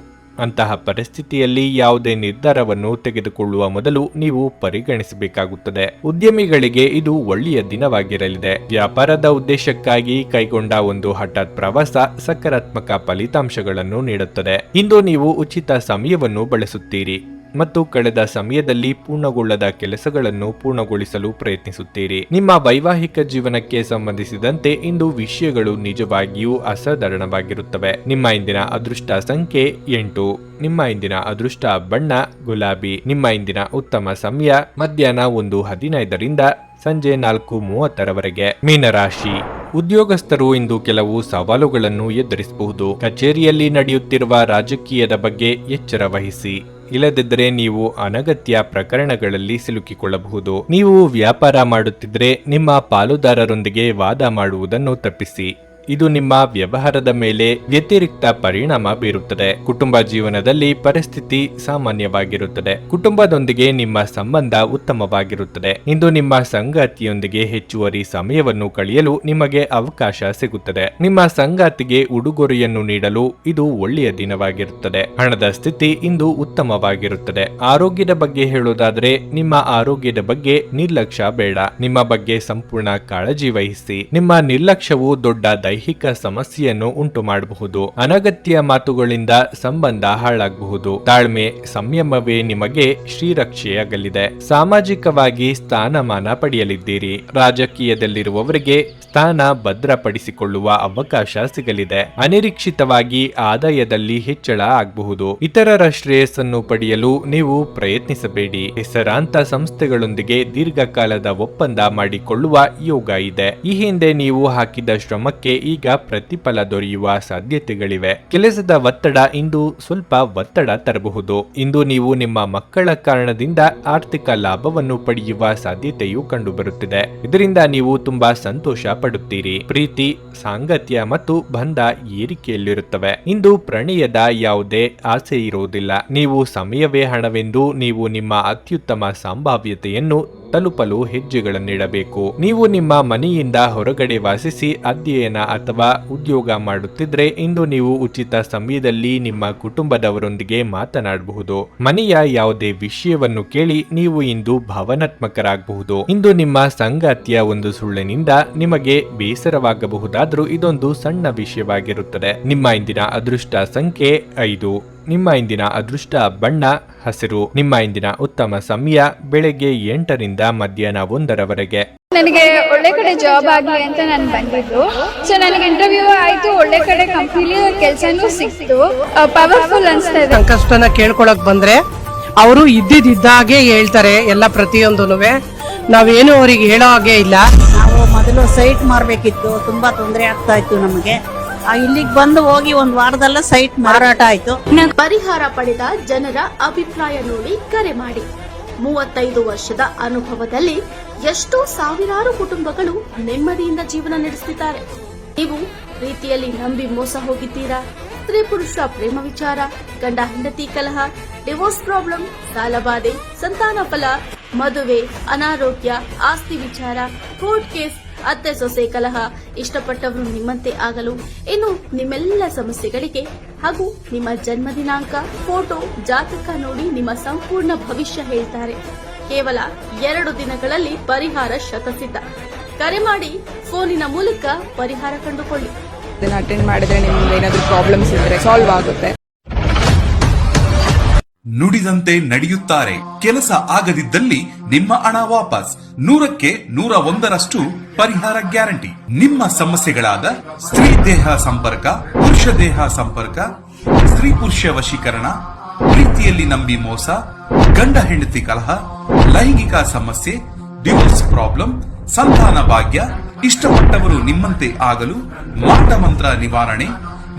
ಅಂತಹ ಪರಿಸ್ಥಿತಿಯಲ್ಲಿ ಯಾವುದೇ ನಿರ್ಧಾರವನ್ನು ತೆಗೆದುಕೊಳ್ಳುವ ಮೊದಲು ನೀವು ಪರಿಗಣಿಸಬೇಕಾಗುತ್ತದೆ. ಉದ್ಯಮಿಗಳಿಗೆ ಇದು ಒಳ್ಳೆಯ ದಿನವಾಗಿರಲಿದೆ. ವ್ಯಾಪಾರದ ಉದ್ದೇಶಕ್ಕಾಗಿ ಕೈಗೊಂಡ ಒಂದು ಹಠಾತ್ ಪ್ರವಾಸ ಸಕಾರಾತ್ಮಕ ಫಲಿತಾಂಶಗಳನ್ನು ನೀಡುತ್ತದೆ. ಇಂದು ನೀವು ಉಚಿತ ಸಮಯವನ್ನು ಬಳಸುತ್ತೀರಿ ಮತ್ತು ಕಳೆದ ಸಮಯದಲ್ಲಿ ಪೂರ್ಣಗೊಳ್ಳದ ಕೆಲಸಗಳನ್ನು ಪೂರ್ಣಗೊಳಿಸಲು ಪ್ರಯತ್ನಿಸುತ್ತೀರಿ. ನಿಮ್ಮ ವೈವಾಹಿಕ ಜೀವನಕ್ಕೆ ಸಂಬಂಧಿಸಿದಂತೆ ಇಂದು ವಿಷಯಗಳು ನಿಜವಾಗಿಯೂ ಅಸಾಧಾರಣವಾಗಿರುತ್ತವೆ. ನಿಮ್ಮ ಇಂದಿನ ಅದೃಷ್ಟ ಸಂಖ್ಯೆ 8. ನಿಮ್ಮ ಇಂದಿನ ಅದೃಷ್ಟ ಬಣ್ಣ ಗುಲಾಬಿ. ನಿಮ್ಮ ಇಂದಿನ ಉತ್ತಮ ಸಮಯ ಮಧ್ಯಾಹ್ನ 1:15 ಸಂಜೆ 4:30 ಮೀನರಾಶಿ. ಉದ್ಯೋಗಸ್ಥರು ಇಂದು ಕೆಲವು ಸವಾಲುಗಳನ್ನು ಎದುರಿಸಬಹುದು. ಕಚೇರಿಯಲ್ಲಿ ನಡೆಯುತ್ತಿರುವ ರಾಜಕೀಯದ ಬಗ್ಗೆ ಎಚ್ಚರ ವಹಿಸಿ. ಇಲ್ಲದಿದ್ದರೆ ನೀವು ಅನಗತ್ಯ ಪ್ರಕರಣಗಳಲ್ಲಿ ಸಿಲುಕಿಕೊಳ್ಳಬಹುದು. ನೀವು ವ್ಯಾಪಾರ ಮಾಡುತ್ತಿದ್ದರೆ ನಿಮ್ಮ ಪಾಲುದಾರರೊಂದಿಗೆ ವಾದ ಮಾಡುವುದನ್ನು ತಪ್ಪಿಸಿ. ಇದು ನಿಮ್ಮ ವ್ಯವಹಾರದ ಮೇಲೆ ವ್ಯತಿರಿಕ್ತ ಪರಿಣಾಮ ಬೀರುತ್ತದೆ. ಕುಟುಂಬ ಜೀವನದಲ್ಲಿ ಪರಿಸ್ಥಿತಿ ಸಾಮಾನ್ಯವಾಗಿರುತ್ತದೆ. ಕುಟುಂಬದೊಂದಿಗೆ ನಿಮ್ಮ ಸಂಬಂಧ ಉತ್ತಮವಾಗಿರುತ್ತದೆ. ಇಂದು ನಿಮ್ಮ ಸಂಗಾತಿಯೊಂದಿಗೆ ಹೆಚ್ಚುವರಿ ಸಮಯವನ್ನು ಕಳೆಯಲು ನಿಮಗೆ ಅವಕಾಶ ಸಿಗುತ್ತದೆ. ನಿಮ್ಮ ಸಂಗಾತಿಗೆ ಉಡುಗೊರೆಯನ್ನು ನೀಡಲು ಇದು ಒಳ್ಳೆಯ ದಿನವಾಗಿರುತ್ತದೆ. ಹಣದ ಸ್ಥಿತಿ ಇಂದು ಉತ್ತಮವಾಗಿರುತ್ತದೆ. ಆರೋಗ್ಯದ ಬಗ್ಗೆ ಹೇಳುವುದಾದರೆ ನಿಮ್ಮ ಆರೋಗ್ಯದ ಬಗ್ಗೆ ನಿರ್ಲಕ್ಷ್ಯ ಬೇಡ. ನಿಮ್ಮ ಬಗ್ಗೆ ಸಂಪೂರ್ಣ ಕಾಳಜಿ ವಹಿಸಿ. ನಿಮ್ಮ ನಿರ್ಲಕ್ಷ್ಯವು ದೊಡ್ಡ ದೈಹಿಕ ಸಮಸ್ಯೆಯನ್ನು ಉಂಟು ಮಾಡಬಹುದು. ಅನಗತ್ಯ ಮಾತುಗಳಿಂದ ಸಂಬಂಧ ಹಾಳಾಗಬಹುದು. ತಾಳ್ಮೆ ಸಂಯಮವೇ ನಿಮಗೆ ಶ್ರೀರಕ್ಷೆಯಾಗಲಿದೆ. ಸಾಮಾಜಿಕವಾಗಿ ಸ್ಥಾನಮಾನ ಪಡೆಯಲಿದ್ದೀರಿ. ರಾಜಕೀಯದಲ್ಲಿರುವವರಿಗೆ ಸ್ಥಾನ ಭದ್ರಪಡಿಸಿಕೊಳ್ಳುವ ಅವಕಾಶ ಸಿಗಲಿದೆ. ಅನಿರೀಕ್ಷಿತವಾಗಿ ಆದಾಯದಲ್ಲಿ ಹೆಚ್ಚಳ ಆಗಬಹುದು. ಇತರರ ಶ್ರೇಯಸ್ಸನ್ನು ಪಡೆಯಲು ನೀವು ಪ್ರಯತ್ನಿಸಬೇಡಿ. ಹೆಸರಾಂತ ಸಂಸ್ಥೆಗಳೊಂದಿಗೆ ದೀರ್ಘಕಾಲದ ಒಪ್ಪಂದ ಮಾಡಿಕೊಳ್ಳುವ ಯೋಗ ಇದೆ. ಈ ಹಿಂದೆ ನೀವು ಹಾಕಿದ ಶ್ರಮಕ್ಕೆ ಈಗ ಪ್ರತಿಫಲ ದೊರೆಯುವ ಸಾಧ್ಯತೆಗಳಿವೆ. ಕೆಲಸದ ಒತ್ತಡ ಇಂದು ಸ್ವಲ್ಪ ಒತ್ತಡ ತರಬಹುದು. ಇಂದು ನೀವು ನಿಮ್ಮ ಮಕ್ಕಳ ಕಾರಣದಿಂದ ಆರ್ಥಿಕ ಲಾಭವನ್ನು ಪಡೆಯುವ ಸಾಧ್ಯತೆಯು ಕಂಡುಬರುತ್ತಿದೆ. ಇದರಿಂದ ನೀವು ತುಂಬಾ ಸಂತೋಷ ಪಡುತ್ತೀರಿ. ಪ್ರೀತಿ, ಸಾಂಗತ್ಯ ಮತ್ತು ಬಂಧ ಏರಿಕೆಯಲ್ಲಿರುತ್ತವೆ. ಇಂದು ಪ್ರಣಯದ ಯಾವುದೇ ಆಸೆ ಇರುವುದಿಲ್ಲ. ನೀವು ಸಮಯವೇ ಹಣವೆಂದು ನೀವು ನಿಮ್ಮ ಅತ್ಯುತ್ತಮ ಸಂಭಾವ್ಯತೆಯನ್ನು ತಲುಪಲು ಹೆಜ್ಜೆಗಳನ್ನಿಡಬೇಕು. ನೀವು ನಿಮ್ಮ ಮನೆಯಿಂದ ಹೊರಗಡೆ ವಾಸಿಸಿ ಅಧ್ಯಯನ ಅಥವಾ ಉದ್ಯೋಗ ಮಾಡುತ್ತಿದ್ರೆ ಇಂದು ನೀವು ಉಚಿತ ಸಮಯದಲ್ಲಿ ನಿಮ್ಮ ಕುಟುಂಬದವರೊಂದಿಗೆ ಮಾತನಾಡಬಹುದು. ಮನೆಯ ಯಾವುದೇ ವಿಷಯವನ್ನು ಕೇಳಿ ನೀವು ಇಂದು ಭಾವನಾತ್ಮಕರಾಗಬಹುದು. ಇಂದು ನಿಮ್ಮ ಸಂಗಾತಿಯ ಒಂದು ಸುಳ್ಳಿನಿಂದ ನಿಮಗೆ ಬೇಸರವಾಗಬಹುದಾದ್ರೂ ಇದೊಂದು ಸಣ್ಣ ವಿಷಯವಾಗಿರುತ್ತದೆ. ನಿಮ್ಮ ಇಂದಿನ ಅದೃಷ್ಟ ಸಂಖ್ಯೆ 5. ನಿಮ್ಮ ಇಂದಿನ ಅದೃಷ್ಟ ಬಣ್ಣ ಹಸಿರು. ನಿಮ್ಮ ಇಂದಿನ ಉತ್ತಮ ಸಮಯ ಬೆಳಗ್ಗೆ 8 ಮಧ್ಯಾಹ್ನ 1 ನನಗೆ ಒಳ್ಳೆ ಕಡೆ ಜಾಬ್ ಆಗಲಿ ಅಂತ ನಾನು ಬಂದಿದ್ದು. ಸೊ ನನಗೆ ಇಂಟರ್ವ್ಯೂ ಆಯ್ತು, ಒಳ್ಳೆ ಕಡೆ ಕಂಪ್ನಿಲಿ ಕೆಲಸನೂ ಸಿಕ್ತು. ಪವರ್ಫುಲ್ ಅನ್ಸ್ತಾ ಇದೆ. ಸಂಕಷ್ಟನ ಕೇಳ್ಕೊಳಕ್ ಬಂದ್ರೆ ಅವರು ಇದ್ದಿದ್ದಾಗೆ ಹೇಳ್ತಾರೆ ಎಲ್ಲ ಪ್ರತಿಯೊಂದೂನುವೆ. ನಾವೇನು ಅವ್ರಿಗೆ ಹೇಳೋ ಹಾಗೆ ಇಲ್ಲ. ನಾವು ಮೊದಲು ಸೈಟ್ ಮಾರ್ಬೇಕಿತ್ತು, ತುಂಬಾ ತೊಂದರೆ ಆಗ್ತಾ ಇತ್ತು ನಮಗೆ. ಇಲ್ಲಿಗೆ ಬಂದು ಹೋಗಿ ಒಂದು ವಾರದಲ್ಲ ಸೈಟ್ ಮಾರಾಟ ಆಯ್ತು. ಪರಿಹಾರ ಪಡೆದ ಜನರ ಅಭಿಪ್ರಾಯ ನೋಡಿ ಕರೆ ಮಾಡಿ. 35 ವರ್ಷದ ಅನುಭವದಲ್ಲಿ ಎಷ್ಟೋ ಸಾವಿರಾರು ಕುಟುಂಬಗಳು ನೆಮ್ಮದಿಯಿಂದ ಜೀವನ ನಡೆಸುತ್ತಿದ್ದಾರೆ. ನೀವು ಪ್ರೀತಿಯಲ್ಲಿ ನಂಬಿ ಮೋಸ ಹೋಗಿದ್ದೀರಾ? ಸ್ತ್ರೀ ಪುರುಷ ಪ್ರೇಮ ವಿಚಾರ, ಗಂಡ ಹೆಂಡತಿ ಕಲಹ, ಡಿವೋರ್ಸ್ ಪ್ರಾಬ್ಲಮ್, ಸಾಲಬಾಧೆ, ಸಂತಾನ ಫಲ, ಮದುವೆ, ಅನಾರೋಗ್ಯ, ಆಸ್ತಿ ವಿಚಾರ, ಕೋರ್ಟ್ ಕೇಸ್, ಅತ್ತೆ ಸೊಸೆ ಕಲಹ, ಇಷ್ಟಪಟ್ಟವರು ನಿಮ್ಮಂತೆ ಆಗಲು, ಇನ್ನು ನಿಮ್ಮೆಲ್ಲ ಸಮಸ್ಯೆಗಳಿಗೆ ಹಾಗೂ ನಿಮ್ಮ ಜನ್ಮ ದಿನಾಂಕ, ಫೋಟೋ, ಜಾತಕ ನೋಡಿ ನಿಮ್ಮ ಸಂಪೂರ್ಣ ಭವಿಷ್ಯ ಹೇಳ್ತಾರೆ. ಕೇವಲ 2 ದಿನಗಳಲ್ಲಿ ಪರಿಹಾರ ಶತಸಿದ್ಧ. ಕರೆ ಮಾಡಿ ಫೋನಿನ ಮೂಲಕ ಪರಿಹಾರ ಕಂಡುಕೊಳ್ಳಿ. ಇದನ್ನ ಅಟೆಂಡ್ ಮಾಡಿದ್ರೆ ನಿಮ್ಗೆ ಏನಾದರೂ ಪ್ರಾಬ್ಲಮ್ಸ್ ಇದ್ರೆ ಸಾಲ್ವ್ ಆಗುತ್ತೆ. ನುಡಿದಂತೆ ನಡೆಯುತ್ತಾರೆ. ಕೆಲಸ ಆಗದಿದ್ದಲ್ಲಿ ನಿಮ್ಮ ಹಣ ವಾಪಸ್. 100ಕ್ಕೆ 101ರಷ್ಟು ಪರಿಹಾರ ಗ್ಯಾರಂಟಿ. ನಿಮ್ಮ ಸಮಸ್ಯೆಗಳಾದ ಸ್ತ್ರೀ ದೇಹ ಸಂಪರ್ಕ, ಪುರುಷ ದೇಹ ಸಂಪರ್ಕ, ಸ್ತ್ರೀ ಪುರುಷ ವಶೀಕರಣ, ಪ್ರೀತಿಯಲ್ಲಿ ನಂಬಿ ಮೋಸ, ಗಂಡ ಹೆಂಡತಿ ಕಲಹ, ಲೈಂಗಿಕ ಸಮಸ್ಯೆ, ಡಿವೋರ್ಸ್ ಪ್ರಾಬ್ಲಮ್, ಸಂತಾನ ಭಾಗ್ಯ, ಇಷ್ಟಪಟ್ಟವರು ನಿಮ್ಮಂತೆ ಆಗಲು, ಮಾಟ ಮಂತ್ರ ನಿವಾರಣೆ,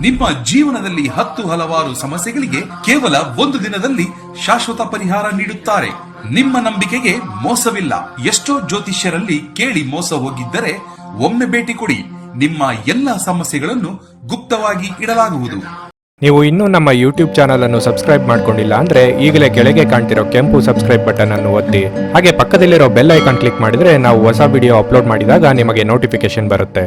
ನಿಮ್ಮ ಜೀವನದಲ್ಲಿ 10 ಹಲವಾರು ಸಮಸ್ಯೆಗಳಿಗೆ ಕೇವಲ 1 ದಿನದಲ್ಲಿ ಶಾಶ್ವತ ಪರಿಹಾರ ನೀಡುತ್ತಾರೆ. ನಿಮ್ಮ ನಂಬಿಕೆಗೆ ಮೋಸವಿಲ್ಲ. ಎಷ್ಟೋ ಜ್ಯೋತಿಷ್ಯರಲ್ಲಿ ಕೇಳಿ ಮೋಸ ಹೋಗಿದ್ದರೆ ಒಮ್ಮೆ ಭೇಟಿ ಕೊಡಿ. ನಿಮ್ಮ ಎಲ್ಲ ಸಮಸ್ಯೆಗಳನ್ನು ಗುಪ್ತವಾಗಿ ಇಡಲಾಗುವುದು. ನೀವು ಇನ್ನೂ ನಮ್ಮ ಯೂಟ್ಯೂಬ್ ಚಾನಲ್ ಅನ್ನು ಸಬ್ಸ್ಕ್ರೈಬ್ ಮಾಡ್ಕೊಂಡಿಲ್ಲ ಅಂದ್ರೆ ಈಗಲೇ ಕೆಳಗೆ ಕಾಣ್ತಿರೋ ಕೆಂಪು ಸಬ್ಸ್ಕ್ರೈಬ್ ಬಟನ್ ಅನ್ನು ಒತ್ತಿ. ಹಾಗೆ ಪಕ್ಕದಲ್ಲಿರೋ ಬೆಲ್ ಐಕಾನ್ ಕ್ಲಿಕ್ ಮಾಡಿದ್ರೆ ನಾವು ಹೊಸ ವಿಡಿಯೋ ಅಪ್ಲೋಡ್ ಮಾಡಿದಾಗ ನಿಮಗೆ ನೋಟಿಫಿಕೇಶನ್ ಬರುತ್ತೆ.